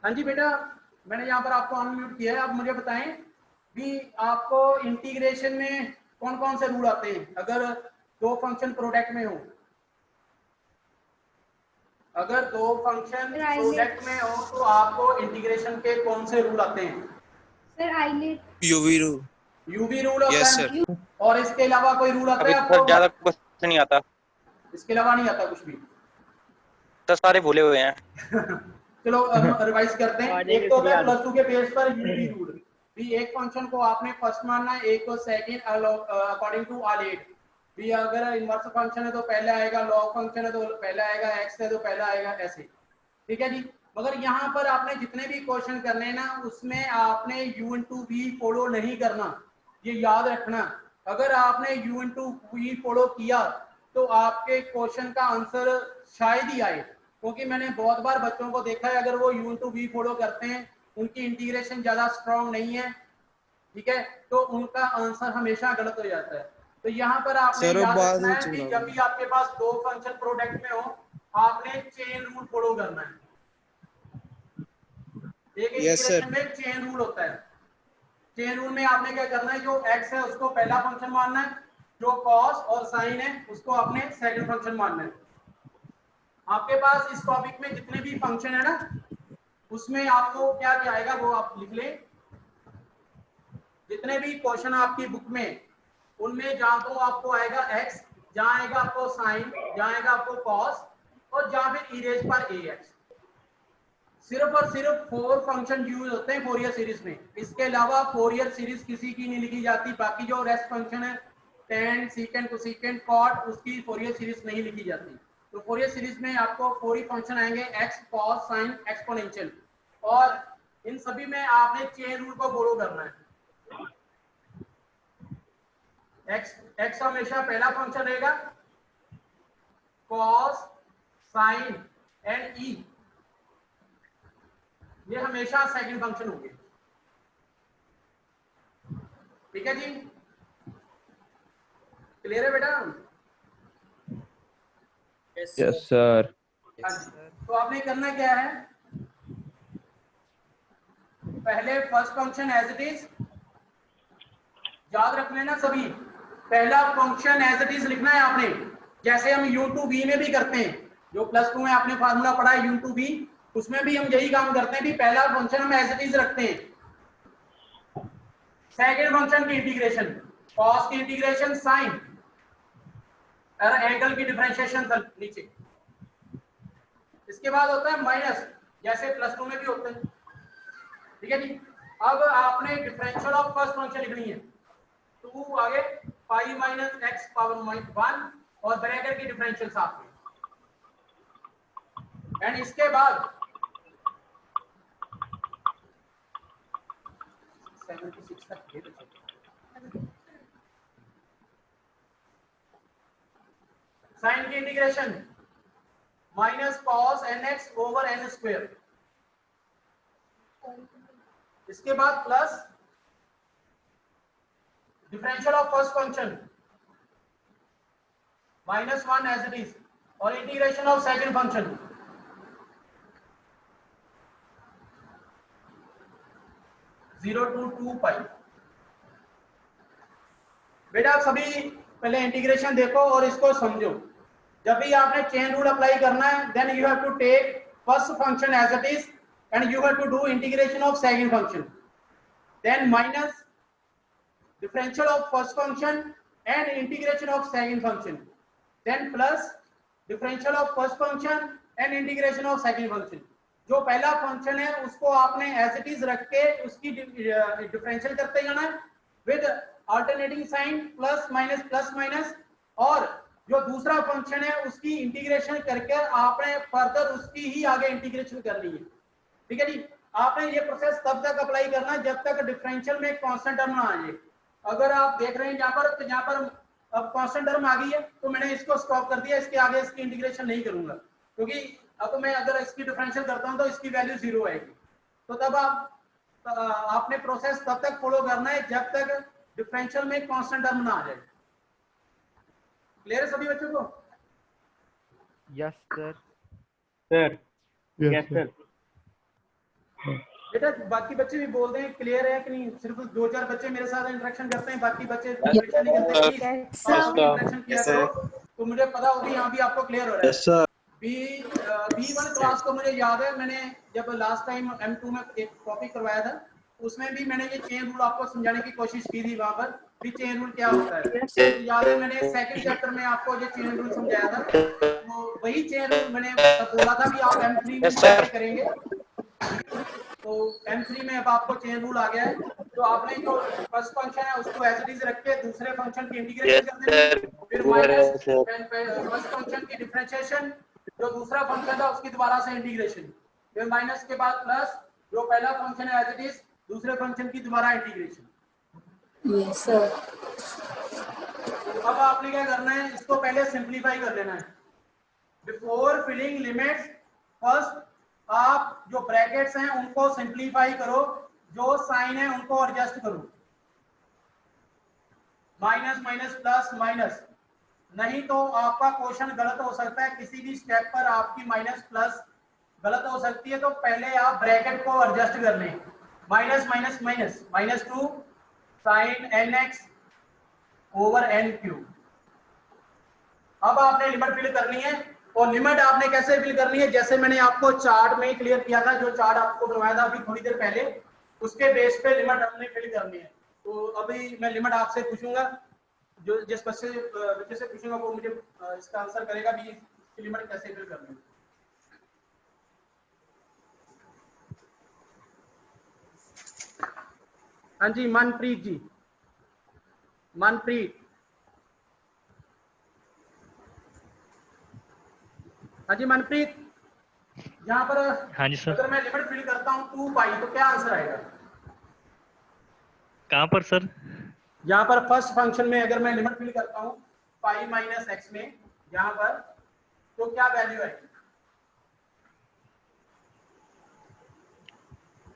हाँ जी बेटा मैंने यहाँ पर आपको unmute किया है, आप मुझे बताएं भी आपको इंटीग्रेशन में कौन कौन से रूल आते हैं अगर दो फंक्शन प्रोडक्ट में हो, अगर दो फंक्शन प्रोडक्ट में हो तो आपको इंटीग्रेशन के कौन से रूल आते हैं? Sir ILATE UV rule. UV rule होता यस है सर। और इसके अलावा कोई रूल आता अभी है तो आपको? ज्यादा कुछ नहीं आता इसके अलावा नहीं आता कुछ भी? तो सारे भूले हुए हैं। चलो रिवाइज करते हैं। एक तो होता है +2 के बेस पर यूवी रूल, भी एक फंक्शन को आपने फर्स्ट मानना है, एक को सेकंड अकॉर्डिंग टू आलेट, भी अगर इनवर्स फंक्शन है तो पहले आएगा, लॉग फंक्शन है तो पहले आएगा, एक्स है तो पहले आएगा, ऐसे। ठीक है जी। मगर यहाँ पर आपने जितने भी क्वेश्चन करने हैं ना उसमें आपने u/v फॉलो नहीं करना, ये याद रखना। अगर आपने u/v फॉलो किया तो आपके क्वेश्चन का आंसर शायद ही आए, क्योंकि मैंने बहुत बार बच्चों को देखा है अगर वो u/v फॉलो करते हैं उनकी इंटीग्रेशन ज्यादा स्ट्रांग नहीं है, ठीक है, तो उनका आंसर हमेशा गलत हो जाता है। तो यहाँ पर आपने याद रखना है कि जब भी आपके पास दो फंक्शन प्रोडक्ट में हो आपने चेन रूल फॉलो करना है। एक इंटीग्रेशन में चेन रूल होता है, चेन रूल में आपने क्या करना है, जो x है उसको पहला फंक्शन मानना है, जो cos और sin है उसको आपने सेकंड फंक्शन मानना है। आपके पास इस टॉपिक में जितने भी फंक्शन है ना उसमें आपको क्या क्या आएगा वो आप लिख लें। जितने भी क्वेश्चन आपकी बुक में उनमें जहां तो आपको आएगा x, जहां आएगा आपको sin, जहां आएगा आपको cos और जहां फिर e रेज़ पर ax। सिर्फ और सिर्फ 4 फंक्शन यूज होते हैं फोरियर सीरीज में, इसके अलावा फोरियर सीरीज किसी की नहीं लिखी जाती। बाकी जो रेस्ट फंक्शन है tan, secant, cosecant, cot, उसकी फोरियर सीरीज नहीं लिखी जाती। तो फोरियर सीरीज में आपको 4 ही फंक्शन आएंगे, x, cos, sin, एक्सपोनेंशियल, और इन सभी में आपने चेन रूल को फॉलो करना है। x हमेशा पहला फंक्शन रहेगा, cos, sin एंड e ये हमेशा सेकंड फंक्शन होंगे। ठीक है जी। क्लियर है बेटा? Yes sir. हाँ जी। तो आपने करना क्या है, पहले first function as it is याद रख लेना सभी। पहला फंक्शन एज इट इज लिखना है आपने, जैसे हम u2b में भी करते हैं, जो +2 में आपने फार्मूला पढ़ा है u2b, उसमें भी हम यही काम करते हैं कि पहला फंक्शन हम एज इट इज रखते हैं। सेकंड फंक्शन की इंटीग्रेशन, कॉस की इंटीग्रेशन, साइन और एंगल की डिफरेंशिएशन नीचे। इसके बाद होता है माइनस, जैसे +2 में भी होते हैं। ठीक है जी। अब आपने डिफरेंशियल ऑफ फर्स्ट फंक्शन लिखनी है, 2 आगे पाई माइनस x पावर -1 और ब्रैकेट की डिफरेंशियल साथ में, एंड इसके बाद 76 तक साइन की integration minus cos nx over n square, इसके बाद plus differential of first function -1 as it is और integration of second function, zero to 2 pi. बेटा आप सभी पहले इंटीग्रेशन देखो और इसको समझो। जब भी आपने चेन रूल अप्लाई करना है, then you have to take first function as it is and you have to do integration of second function, then minus differential of first function and integration of second function, then plus differential of first function and integration of second function। जो पहला function है उसको आपने as it is रख के उसकी differential करते जाना है with alternating sign, plus minus, और जो दूसरा फंक्शन है उसकी इंटीग्रेशन करके आपने फर्दर उसकी ही आगे इंटीग्रेशन करनी है। ठीक है जी। आपने ये प्रोसेस तब तक अप्लाई करना है जब तक डिफरेंशियल में कांस्टेंट टर्म ना आ जाए। अगर आप देख रहे हैं यहाँ पर अब कांस्टेंट टर्म आ गई है तो मैंने इसको स्टॉप कर दिया, इसके आगे इसकी इंटीग्रेशन नहीं करूंगा, क्योंकि अब मैं अगर इसकी डिफरेंशियल करता हूं तो इसकी वैल्यू 0 आएगी। तो तब आपने प्रोसेस तब तक फॉलो करना है जब तक डिफरेंशियल में कांस्टेंट टर्म ना आ जाए। क्लियर है सभी बच्चों को? Yes sir. Sir yes sir. बेटा बाकी बच्चे भी बोल रहे हैं क्लियर है कि नहीं? सिर्फ 2-4 बच्चे मेरे साथ इंटरेक्शन करते हैं, बाकी बच्चे इंटरेक्शन नहीं करते। इंटरेक्शन किया करो तो मुझे पता होगी यहाँ भी आपको क्लियर हो रहा है। Yes sir. B1 क्लास को मुझे याद है, मैंने जब लास्ट टाइम M2 में एक टॉपिक करवाया था उसमें भी मैंने ये चेन रूल आपको समझाने की कोशिश की थी वहां पर भी चेन रूल क्या होता है। याद है मैंने सेकंड चैप्टर में आपको ये चेन रूल समझाया था, तो वही चेन रूल मैंने बोला था कि आप M3 में करेंगे। तो M3 में अब आपको चेन रूल आ गया है, तो आपने जो फर्स्ट फंक्शन है उसको एज इट इज रख के दूसरे फंक्शन की इंटीग्रेशन कर देनी है, फिर माइनस फर्स्ट फंक्शन की डिफरेंशिएशन, जो दूसरा फंक्शन था उसकी दोबारा से इंटीग्रेशन, फिर माइनस के बाद प्लस जो पहला फंक्शन है एज इट इज दूसरे फंक्शन की दोबारा इंटीग्रेशन। Yes sir. अब आपने क्या करना है, इसको पहले सिंपलीफाई कर लेना है। बिफोर फिलिंग लिमिट्स फर्स्ट आप जो ब्रैकेट्स हैं उनको सिंपलीफाई करो, जो साइन है उनको एडजस्ट करो, माइनस माइनस प्लस माइनस, नहीं तो आपका क्वेश्चन गलत हो सकता है। किसी भी स्टेप पर आपकी माइनस प्लस गलत हो सकती है, तो पहले आप ब्रैकेट को एडजस्ट कर लें। Minus minus minus -2 sine nx over n cube. अब आपने लिमिट फिल करनी है, और लिमिट आपने कैसे फिल करनी है, जैसे मैंने आपको चार्ट में क्लियर किया था, जो चार्ट आपको बनवाया था अभी थोड़ी देर पहले, उसके बेस पे लिमिट हमने फिल करनी है। तो अभी मैं लिमिट आपसे पूछूंगा, जो जिस बच्चे से पूछूंगा वो मुझे इसका आंसर करेगा भी इसकी लिमिट कैसे फिल करनी है। हाँ जी मनप्रीत जी, मनप्रीत। हाँ जी मनप्रीत, यहाँ पर हाँ जी सर। अगर मैं लिमिट फिल करता हूँ 2 पाई तो क्या आंसर आएगा? कहाँ पर सर? यहाँ पर फर्स्ट फंक्शन में अगर मैं लिमिट फिल करता हूँ पाई माइनस एक्स में यहाँ पर, तो क्या वैल्यू आएगी?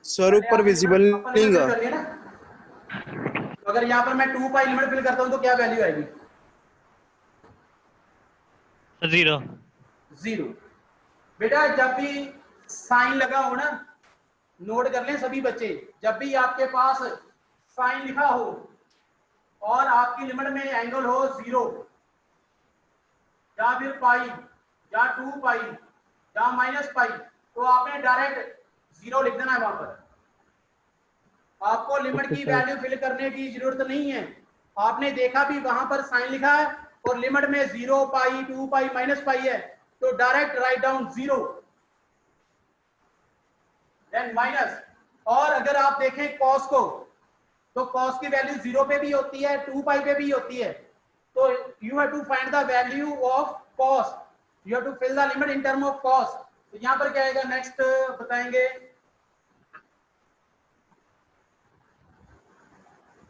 सर ऊपर विजिबल नहीं है। अगर यहाँ पर मैं 2 पाई लिमिट फिल करता हूँ तो क्या वैल्यू आएगी? 0 0। बेटा जब भी साइन लगा हो ना, नोट कर लें सभी बच्चे, जब भी आपके पास साइन लिखा हो और आपकी लिमिट में एंगल हो 0 या फिर पाई या 2 पाई या माइनस पाई, तो आपने डायरेक्ट 0 लिख देना है वहां पर। आपको लिमिट की वैल्यू फिल करने की जरूरत नहीं है। आपने देखा भी वहां पर साइन लिखा है और लिमिट में 0 पाई 2 पाई माइनस पाई है, तो direct write down 0 then minus. और अगर आप देखें कॉस को, तो कॉस की वैल्यू 0 पे भी होती है, 2 पाई पे भी होती है। तो you have to find the value of cos, you have to fill the limit in term of cos. तो यहां पर क्या आएगा नेक्स्ट बताएंगे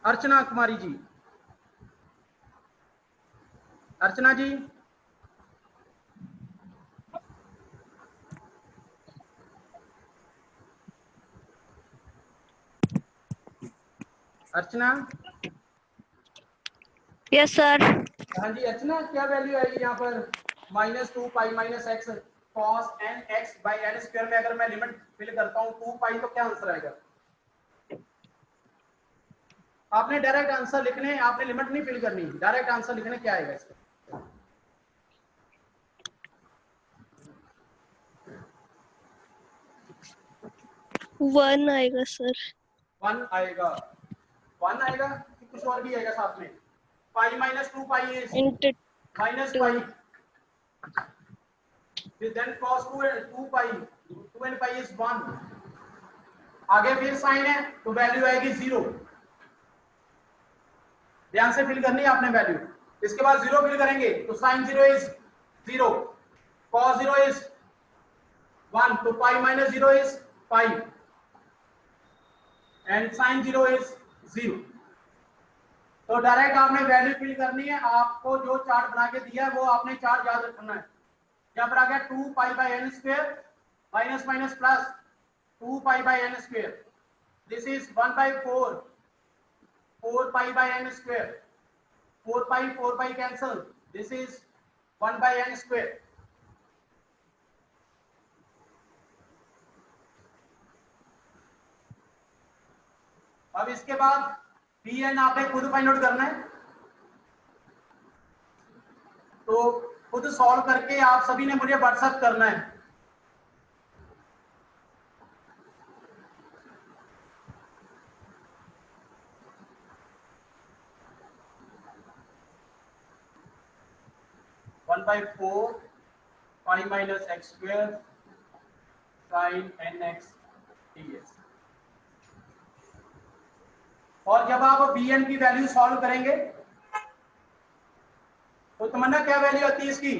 अर्चना कुमारी जी। अर्चना जी, अर्चना। Yes sir. हाँ जी अर्चना, क्या वैल्यू आएगी यहाँ पर? -2 pi minus x cos n x by n square में अगर मैं लिमिट फिल करता हूँ 2 पाई, तो क्या आंसर आएगा? आपने डायरेक्ट आंसर लिखने, आपने लिमिट नहीं फिल करनी, डायरेक्ट आंसर लिखने क्या आएगा इसका? वन आएगा सर। 1 आएगा, 1 आएगा कि कुछ और भी आएगा साथ में? Pi minus 2 pi is minus pi, then cos 2 pi 2 and pi is 1। आगे फिर साइन है तो वैल्यू आएगी 0। ध्यान से फिल करनी है आपने वैल्यू। इसके बाद 0 फिल करेंगे तो साइन 0 इज 0, cos 0 इज 1, तो pi minus 0 is pi and sine 0 is 0। तो डायरेक्ट आपने वैल्यू फिल करनी है। आपको जो चार्ट बना के दिया है वो आपने चार्ट याद रखना है। यहाँ पर आ गया 2 pi by n square minus minus plus 2 pi by n square, this is 1/4 4 pi by n square, 4 pi cancel, this is 1/n square. अब इसके बाद पी एन आपने खुद फाइंड आउट करना है, तो खुद सॉल्व करके आप सभी ने मुझे व्हाट्सएप करना है। One by 4 pi minus x square sine n x d x. और जब आप बी एन की वैल्यू सॉल्व करेंगे तो तमन्ना क्या वैल्यू आती है इसकी?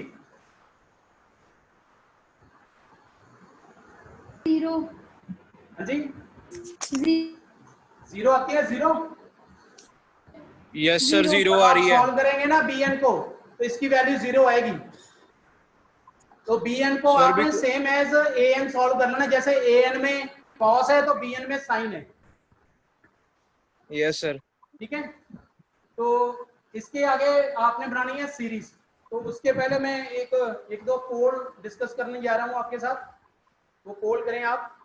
0। हाँ जी 0 आती है। 0 यस सर 0 आ रही है। सॉल्व करेंगे ना बी एन को तो इसकी वैल्यू 0 आएगी। तो बी एन को आपने same as A N solve कर लेना, जैसे ए एन में कॉस है तो बी एन में साइन है। Yes sir. ठीक है, तो इसके आगे आपने बनानी है सीरीज। तो उसके पहले मैं एक दो कोड डिस्कस करने जा रहा हूं आपके साथ, वो कोड करें आप।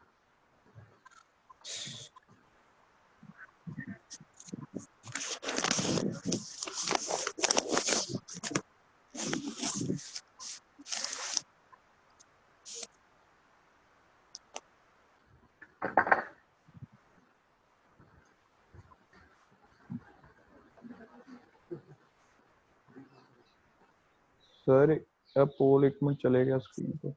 सर अब पोल 1 मिनट चलेगा स्क्रीन पे।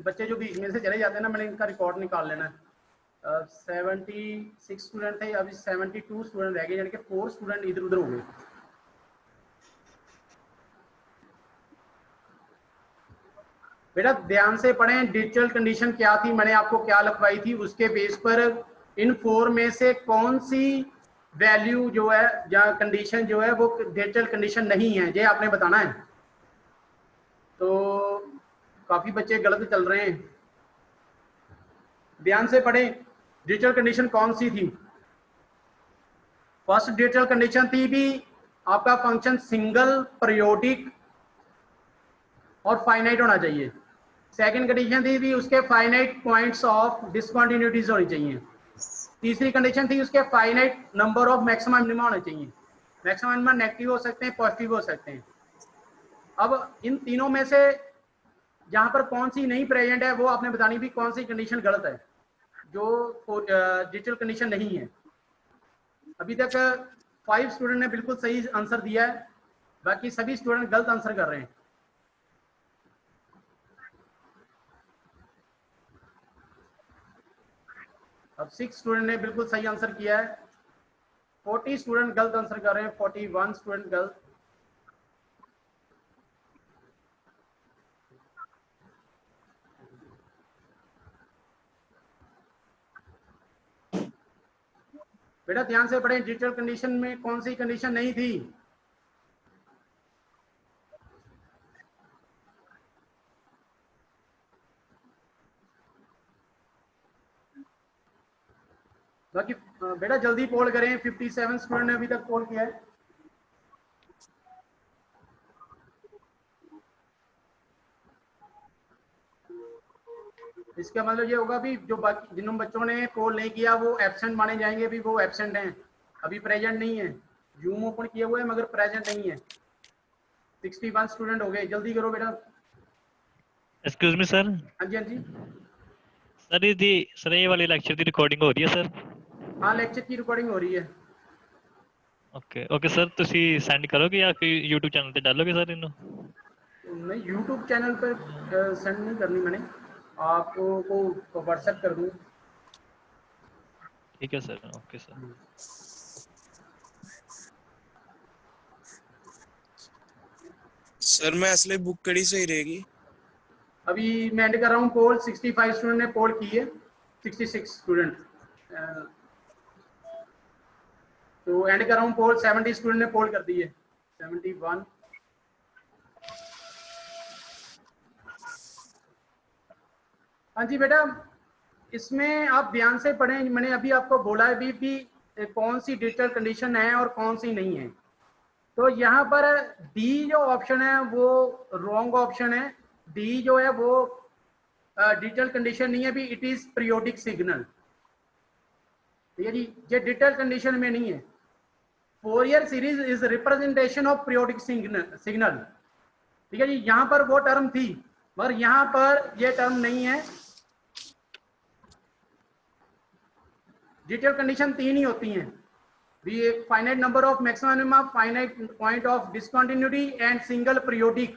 बच्चे जो बीच में से चले जाते हैं ना, मैंने इनका रिकॉर्ड निकाल लेना है। 76 स्टूडेंट थे, अभी 72 स्टूडेंट रह गए, यानी कि 4 स्टूडेंट इधर उधर हो गए। बेटा ध्यान से पढ़ें, डिजिटल कंडीशन क्या थी, मैंने आपको क्या लिखवाई थी, उसके बेस पर इन 4 में से कौन सी वैल्यू जो है या कंडीशन जो है वो डिजिटल कंडीशन नहीं है, ये आपने बताना है। तो काफी बच्चे गलत चल रहे हैं, ध्यान से पढ़ें। डिजिटल कंडीशन कौन सी थी? फर्स्ट डिजिटल कंडीशन थी भी आपका फंक्शन सिंगल, पीरियोडिक और फाइनाइट होना चाहिए। सेकंड कंडीशन थी भी उसके फाइनाइट पॉइंट्स ऑफ डिसकंटिन्यूटीज होनी चाहिए। तीसरी कंडीशन थी उसके finite number of maximum minima होने चाहिए। मैक्सिमम मिनिमा नेगेटिव हो सकते हैं, पॉजिटिव हो सकते हैं। अब इन तीनों में से जहां पर कौन सी नहीं प्रेजेंट है वो आपने बतानी भी कौन सी कंडीशन गलत है, जो डिजिटल कंडीशन नहीं है। अभी तक 5 स्टूडेंट ने बिल्कुल सही आंसर दिया है, बाकी सभी स्टूडेंट गलत आंसर कर रहे हैं। अब 6 स्टूडेंट ने बिल्कुल सही आंसर किया है, 40 स्टूडेंट गलत आंसर कर रहे हैं, 41 स्टूडेंट गलत। बेटा ध्यान से पढ़ें, डिजिटल कंडीशन में कौन सी कंडीशन नहीं थी? बाकी बेटा जल्दी पोल करें, 57 स्टूडेंट ने अभी तक पोल किया है। इसका मतलब ये होगा भी जो बाकी जिन बच्चों ने पोल नहीं किया वो एब्सेंट माने जाएंगे, भी वो एब्सेंट हैं, अभी प्रेजेंट नहीं है। जूम ओपन किए हुए हैं मगर प्रेजेंट नहीं है। 61 स्टूडेंट हो गए, जल्दी करो बेटा। Excuse me sir. हाँ जी, हाँ जी सर ये वाली लेक्चर की रिकॉर्डिंग हो रही है सर? हाँ, लेक्चर की रिकॉर्डिंग हो रही है। ओके सर, ਤੁਸੀਂ ਸੈਂਡ ਕਰੋਗੇ ਜਾਂ ਕਿ YouTube ਚੈਨਲ ਤੇ डालोगे सर ਇਹਨੂੰ? नहीं, YouTube चैनल पर सेंड नहीं करनी मैंने, आपको को व्हाट्सएप कर दूँ। ठीक है सर, ओके सर। सर मैं असली बुक कड़ी सही रहेगी? अभी मैं एंड कर रहा हूँ पोल। 65 स्टूडेंट ने पोल की है, 66 स्टूडेंट। तो एंड कर रहा हूँ पोल। 70 स्टूडेंट ने पोल कर दी है, 71। हाँ जी बेटा, इसमें आप ध्यान से पढ़ें, मैंने अभी आपको बोला है भी कौन सी डिजिटल कंडीशन है और कौन सी नहीं है। तो यहाँ पर डी जो ऑप्शन है वो रॉन्ग ऑप्शन है। डी जो है वो डिजिटल कंडीशन नहीं है भी, इट इज पीरियोडिक सिग्नल। ठीक है जी, ये डिजिटल कंडीशन में नहीं है। Fourier series is representation of periodic signal. ठीक है जी, यहाँ पर वो टर्म थी मगर यहाँ पर ये टर्म नहीं है। डिजिटल कंडीशन 3 ही होती हैं, भी एक finite number of maximum minima, finite point of discontinuity and single periodic.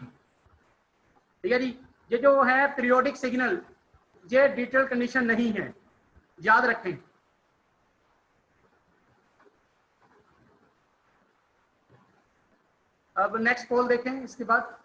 ठीक है जी, ये जो है पीरियोडिक सिग्नल ये डिजिटल कंडीशन नहीं है, याद रखें। अब नेक्स्ट पोल देखें इसके बाद।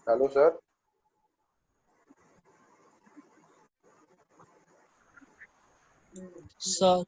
Hello sir. सर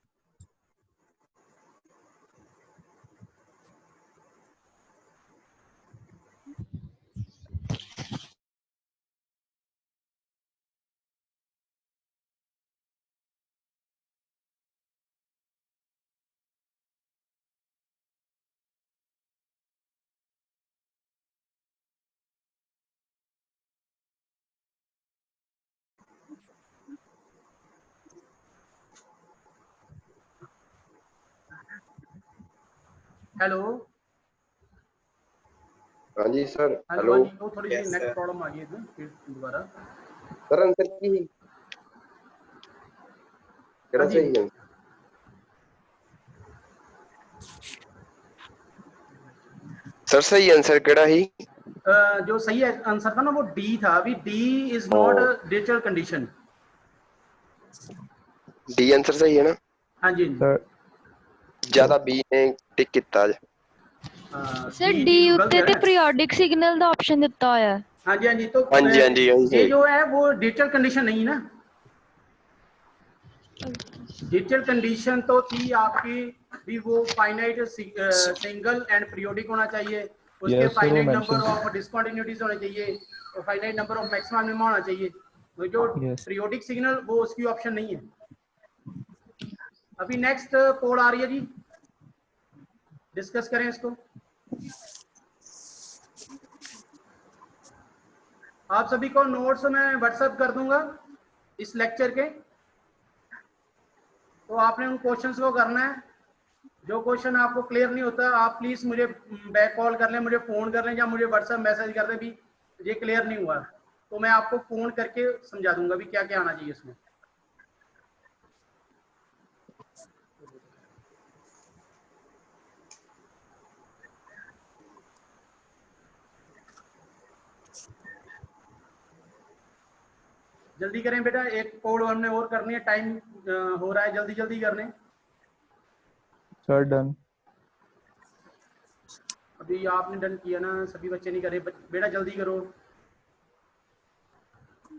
हेलो हाँ जी सर। हेलो हेलो जी, वो थोड़ी सी नेट प्रॉब्लम आ गई थी फिर दोबारा। सर आंसर की केड़ा हाँ जी। सही है? सर सही आंसर केड़ा ही? जो सही आंसर था ना वो डी था। अभी D is not digital condition. D answer सही है ना? हाँ जी ज्यादा बी ने टिक किया है। सर डी उत्ते ते पीरियोडिक सिग्नल दा ऑप्शन दिता होया है। हाँ जी हाँ जी। तो हाँ जी हाँ जी ये जो है वो डिजिटल कंडीशन नहीं ना। डिजिटल कंडीशन तो थी आपकी भी वो फाइनाइट सिंगल एंड पीरियोडिक होना चाहिए, उसके फाइनाइट नंबर ऑफ डिसकंटिन्यूटीज होने चाहिए और finite number of maximum minimum होना चाहिए। तो जो पीरियोडिक सिग्नल वो उसकी ऑप्शन नहीं है। अभी नेक्स्ट पोल आ रही है जी, डिस्कस करें इसको। आप सभी को नोट्स मैं व्हाट्सएप कर दूंगा इस लेक्चर के, तो आपने उन क्वेश्चंस को करना है। जो क्वेश्चन आपको क्लियर नहीं होता आप प्लीज मुझे बैक कॉल कर लें, मुझे फोन कर लें या मुझे व्हाट्सएप मैसेज कर दें भी ये क्लियर नहीं हुआ, तो मैं आपको फोन करके समझा दूंगा भी क्या क्या आना चाहिए इसमें। जल्दी करें बेटा, एक कोड हमने और करनी है, टाइम हो रहा है, जल्दी जल्दी करने। Sir done. अभी आपने डन किया ना, सभी बच्चे नहीं करे, बेटा जल्दी करो।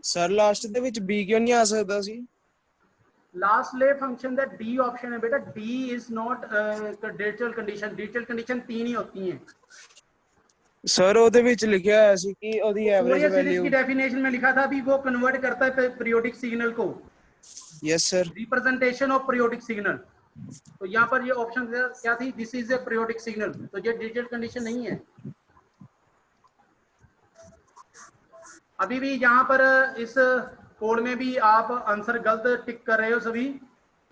सर लास्ट ਦੇ ਵਿੱਚ b ਕਿਉਂ ਨਹੀਂ ਆ ਸਕਦਾ ਸੀ? लास्ट ले फंक्शन दा डी ऑप्शन है बेटा। D is not digital condition. Digital condition 3 ही होती हैं सर ਉਹਦੇ ਵਿੱਚ ਲਿਖਿਆ ਹੋਇਆ ਸੀ ਕਿ ਉਹਦੀ ਐਵਰੇਜ ਵੈल्यू की डेफिनेशन में लिखा था भी वो कन्वर्ट करता है पीरियोडिक सिग्नल को। Yes sir. Representation of periodic signal. तो यहाँ पर ये ऑप्शन क्या थी, this is A periodic signal, तो ये डिजिटल कंडीशन नहीं है। अभी भी यहाँ पर इस कोड में भी आप आंसर गलत टिक कर रहे हो सभी,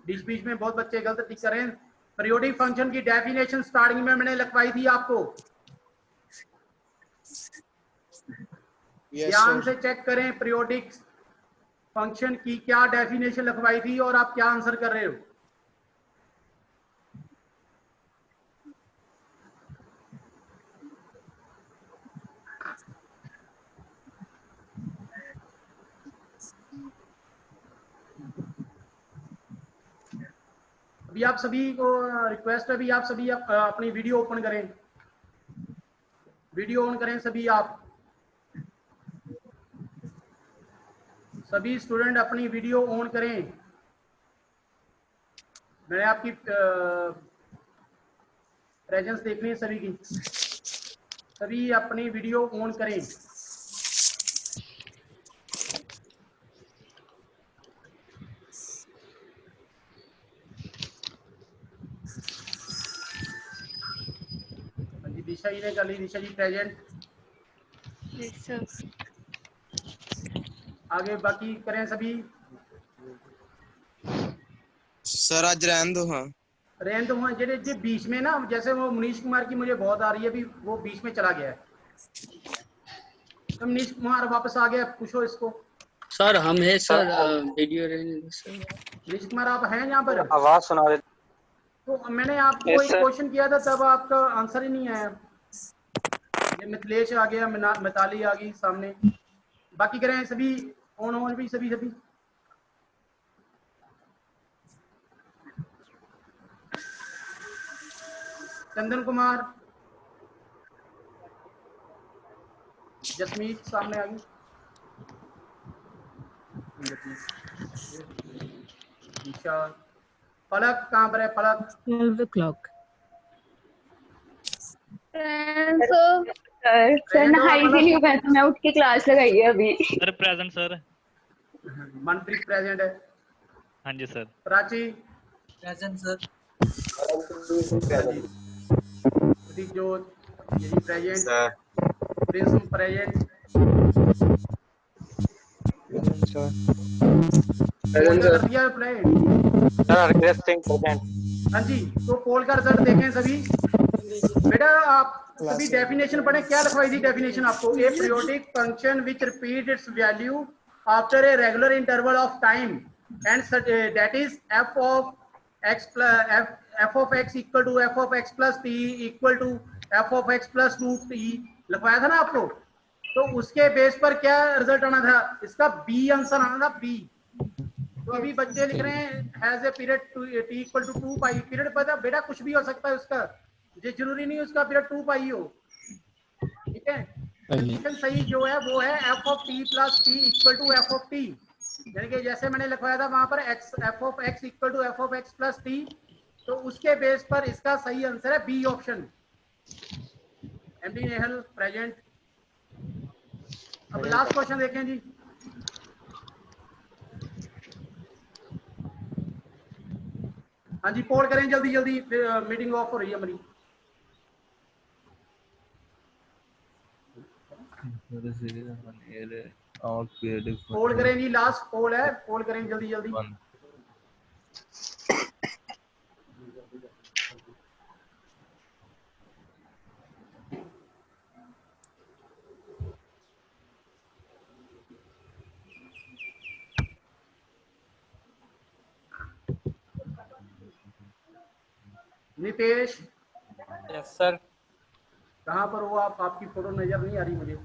बीच बीच में बहुत बच्चे गलत टिक कर रहे हैं। पीरियोडिक फंक्शन की डेफिनेशन स्टार्टिंग में मैंने लिखवाई थी आपको, ध्यान से चेक करें पीरियोडिक फंक्शन की क्या डेफिनेशन लिखवाई थी और आप क्या आंसर कर रहे हो। अभी आप सभी को रिक्वेस्ट है, भी आप सभी अपनी वीडियो ओपन करें, वीडियो ऑन करें सभी। आप सभी स्टूडेंट अपनी वीडियो ऑन करें। मैंने आपकी प्रेजेंस देखनी है सभी की, सभी अपनी वीडियो ऑन करें। दिशा जी ने कर ली, दिशा जी प्रेजेंट। आगे बाकी करें सभी। सर आज रहन दो। हाँ रहन दो। हाँ जे बीच में ना, जैसे वो मनीष कुमार की मुझे बहुत आ रही है, अभी वो बीच में चला गया है। तो मनीष कुमार वापस आ गया, पूछो इसको। सर हम है सर, वीडियो रहने दो सर। मनीष कुमार आप हैं यहाँ पर? आवाज सुना दे। तो मैंने आपको एक क्वेश्चन किया था, तब आपका आंसर ही नहीं आया। ये मिथिलेश आ गया, मिताली आ गई सामने। बाकी करें सभी ऑन भी, सभी सभी। चंदन कुमार, जसमीत सामने आ गई। ईशा, पलक कहाँ पर है? पलक 12 o'clock। सर नहाई भी नहीं हुआ तो मैं उठ के क्लास लगाई है अभी। Sir present sir. Manpreet present है। हाँ जी sir. Prachi present sir. Jot यही प्रेजेंट। Prince present. कर दिया present. Sir Harkirat Singh present. हाँ जी, तो पोल का रिजल्ट देखें सभी। बेटा आप सभी डेफिनेशन पढ़े, क्या लिखवाई थी डेफिनेशन आपको? A periodic function which repeat its value after a regular interval of time and that is f of x equal to f of x plus t equal to f of x plus 2t लिखवाया था ना आपको। तो उसके base पर क्या result आना था? इसका बी आंसर आना था, बी। तो अभी बच्चे लिख रहे हैं has a period t equal to 2 pi. Period पता बेटा कुछ भी हो सकता है उसका, ये जरूरी नहीं उसका पीरियड 2 पाई हो, ठीक है। कंडीशन सही जो है वो है f of t plus t equal to f of t, यानी कि जैसे मैंने लिखवाया था वहां पर x f of x equal to f of x plus t. तो उसके बेस पर इसका सही आंसर है B option. MD Nehal present. अब लास्ट क्वेश्चन देखें जी। हाँ जी पोल करें जल्दी जल्दी, मीटिंग ऑफ हो रही है हमारी। पोल करें जी, लास्ट पोल है, पोल करें जल्दी जल्दी। नितेश। Yes sir. कहाँ पर हो आप? आपकी फोटो नजर नहीं आ रही मुझे।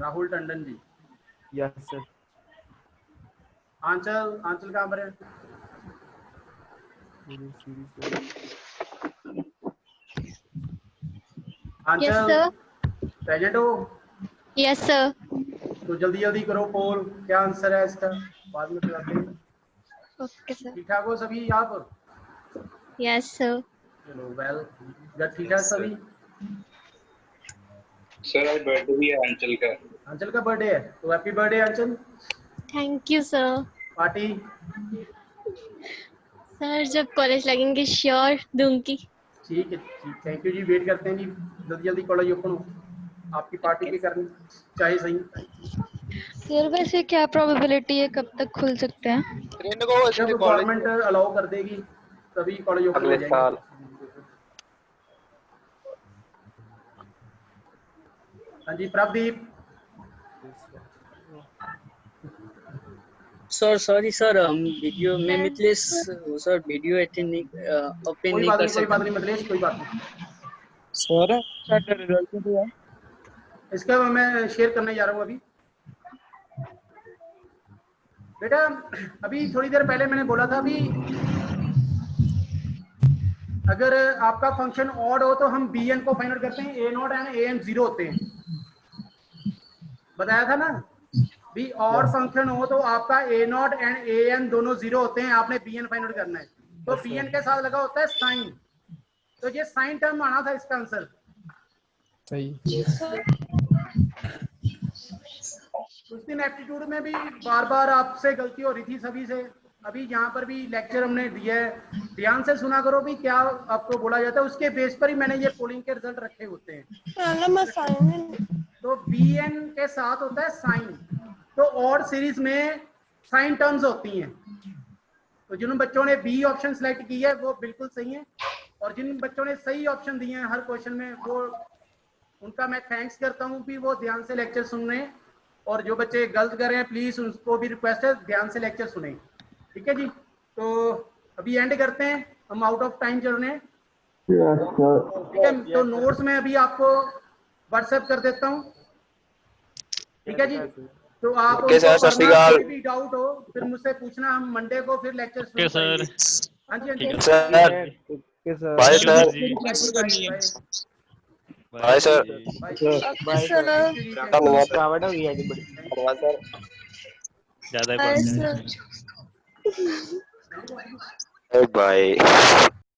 राहुल टंडन जी। Yes sir. आंचल, आंचल कहाँ पर है? आंचल प्रेजेंट हो? Yes sir. तो जल्दी जल्दी करो पोल, क्या आंसर है इसका, बाद में बताते हैं। Okay sir. ठीक ठाक हो सभी यहाँ पर? Yes sir. चलो वेल, जब ठीक ठाक सभी। सर आज बर्थडे भी है अंचल का। अंचल का बर्थडे है, तो हैप्पी बर्थडे अंचल। Thank you sir. Party sir जब कॉलेज लगेंगे श्योर दूंगी। ठीक है, थैंक यू जी। वेट करते हैं जी, जल्दी जल्दी कॉलेज ओपन हो, आपकी पार्टी भी करनी चाहिए। सही सर वैसे क्या प्रोबेबिलिटी है कब तक खुल सकते हैं? जब गवर्नमेंट अलाउ कर देगी तभी कॉलेज ओपन हो जाएगा। हाँ जी प्रदीप। सर सॉरी सर, हम वीडियो में मिथिलेश सर वीडियो अटेंड नहीं ओपन नहीं कर सकते। कोई बात नहीं मिथिलेश, कोई बात नहीं सर। सर रिजल्ट तो है इसका, मैं शेयर करने जा रहा हूँ अभी। बेटा अभी थोड़ी देर पहले मैंने बोला था अभी अगर आपका फंक्शन ऑड हो तो हम बी एन को फाइंड आउट करते हैं, a not and A N 0 होते हैं, बताया था ना। बी और फंक्शन हो तो आपका ए नॉट एंड ए एन दोनों 0 होते हैं, आपने बी एन फाइंड आउट करना है। तो बी एन के साथ लगा होता है साइन, तो ये साइन टर्म आना था इसका आंसर। सही। उस दिन एप्टीट्यूड में भी बार बार आपसे गलती हो रही थी सभी से, अभी यहाँ पर भी लेक्चर हमने दिया है, ध्यान से सुना करो भी क्या आपको बोला जाता है, उसके बेस पर ही मैंने ये पोलिंग के रिजल्ट रखे होते हैं। तो बी एन के साथ होता है साइन, तो ऑड सीरीज में साइन टर्म्स होती हैं। तो जिन बच्चों ने बी ऑप्शन सिलेक्ट की है वो बिल्कुल सही है, और जिन बच्चों ने सही ऑप्शन दिए हैं हर क्वेश्चन में वो उनका मैं थैंक्स करता हूँ कि वो ध्यान से लेक्चर सुन रहे हैं, और जो बच्चे गलत कर रहे हैं प्लीज उनको भी रिक्वेस्ट है ध्यान से लेक्चर सुने, ठीक है जी। तो अभी एंड करते हैं, हम आउट ऑफ टाइम चल रहे हैं, ठीक है। तो नोट्स में अभी आपको व्हाट्सएप कर देता हूँ, ठीक है जी। तो आप कोई भी डाउट हो फिर मुझसे पूछना, हम मंडे को फिर लेक्चर शुरू करेंगे। हाँ जी bye sir. Bye sir. Bye sir. थकावट हो गई है जी बड़ी। ज्यादा बाय।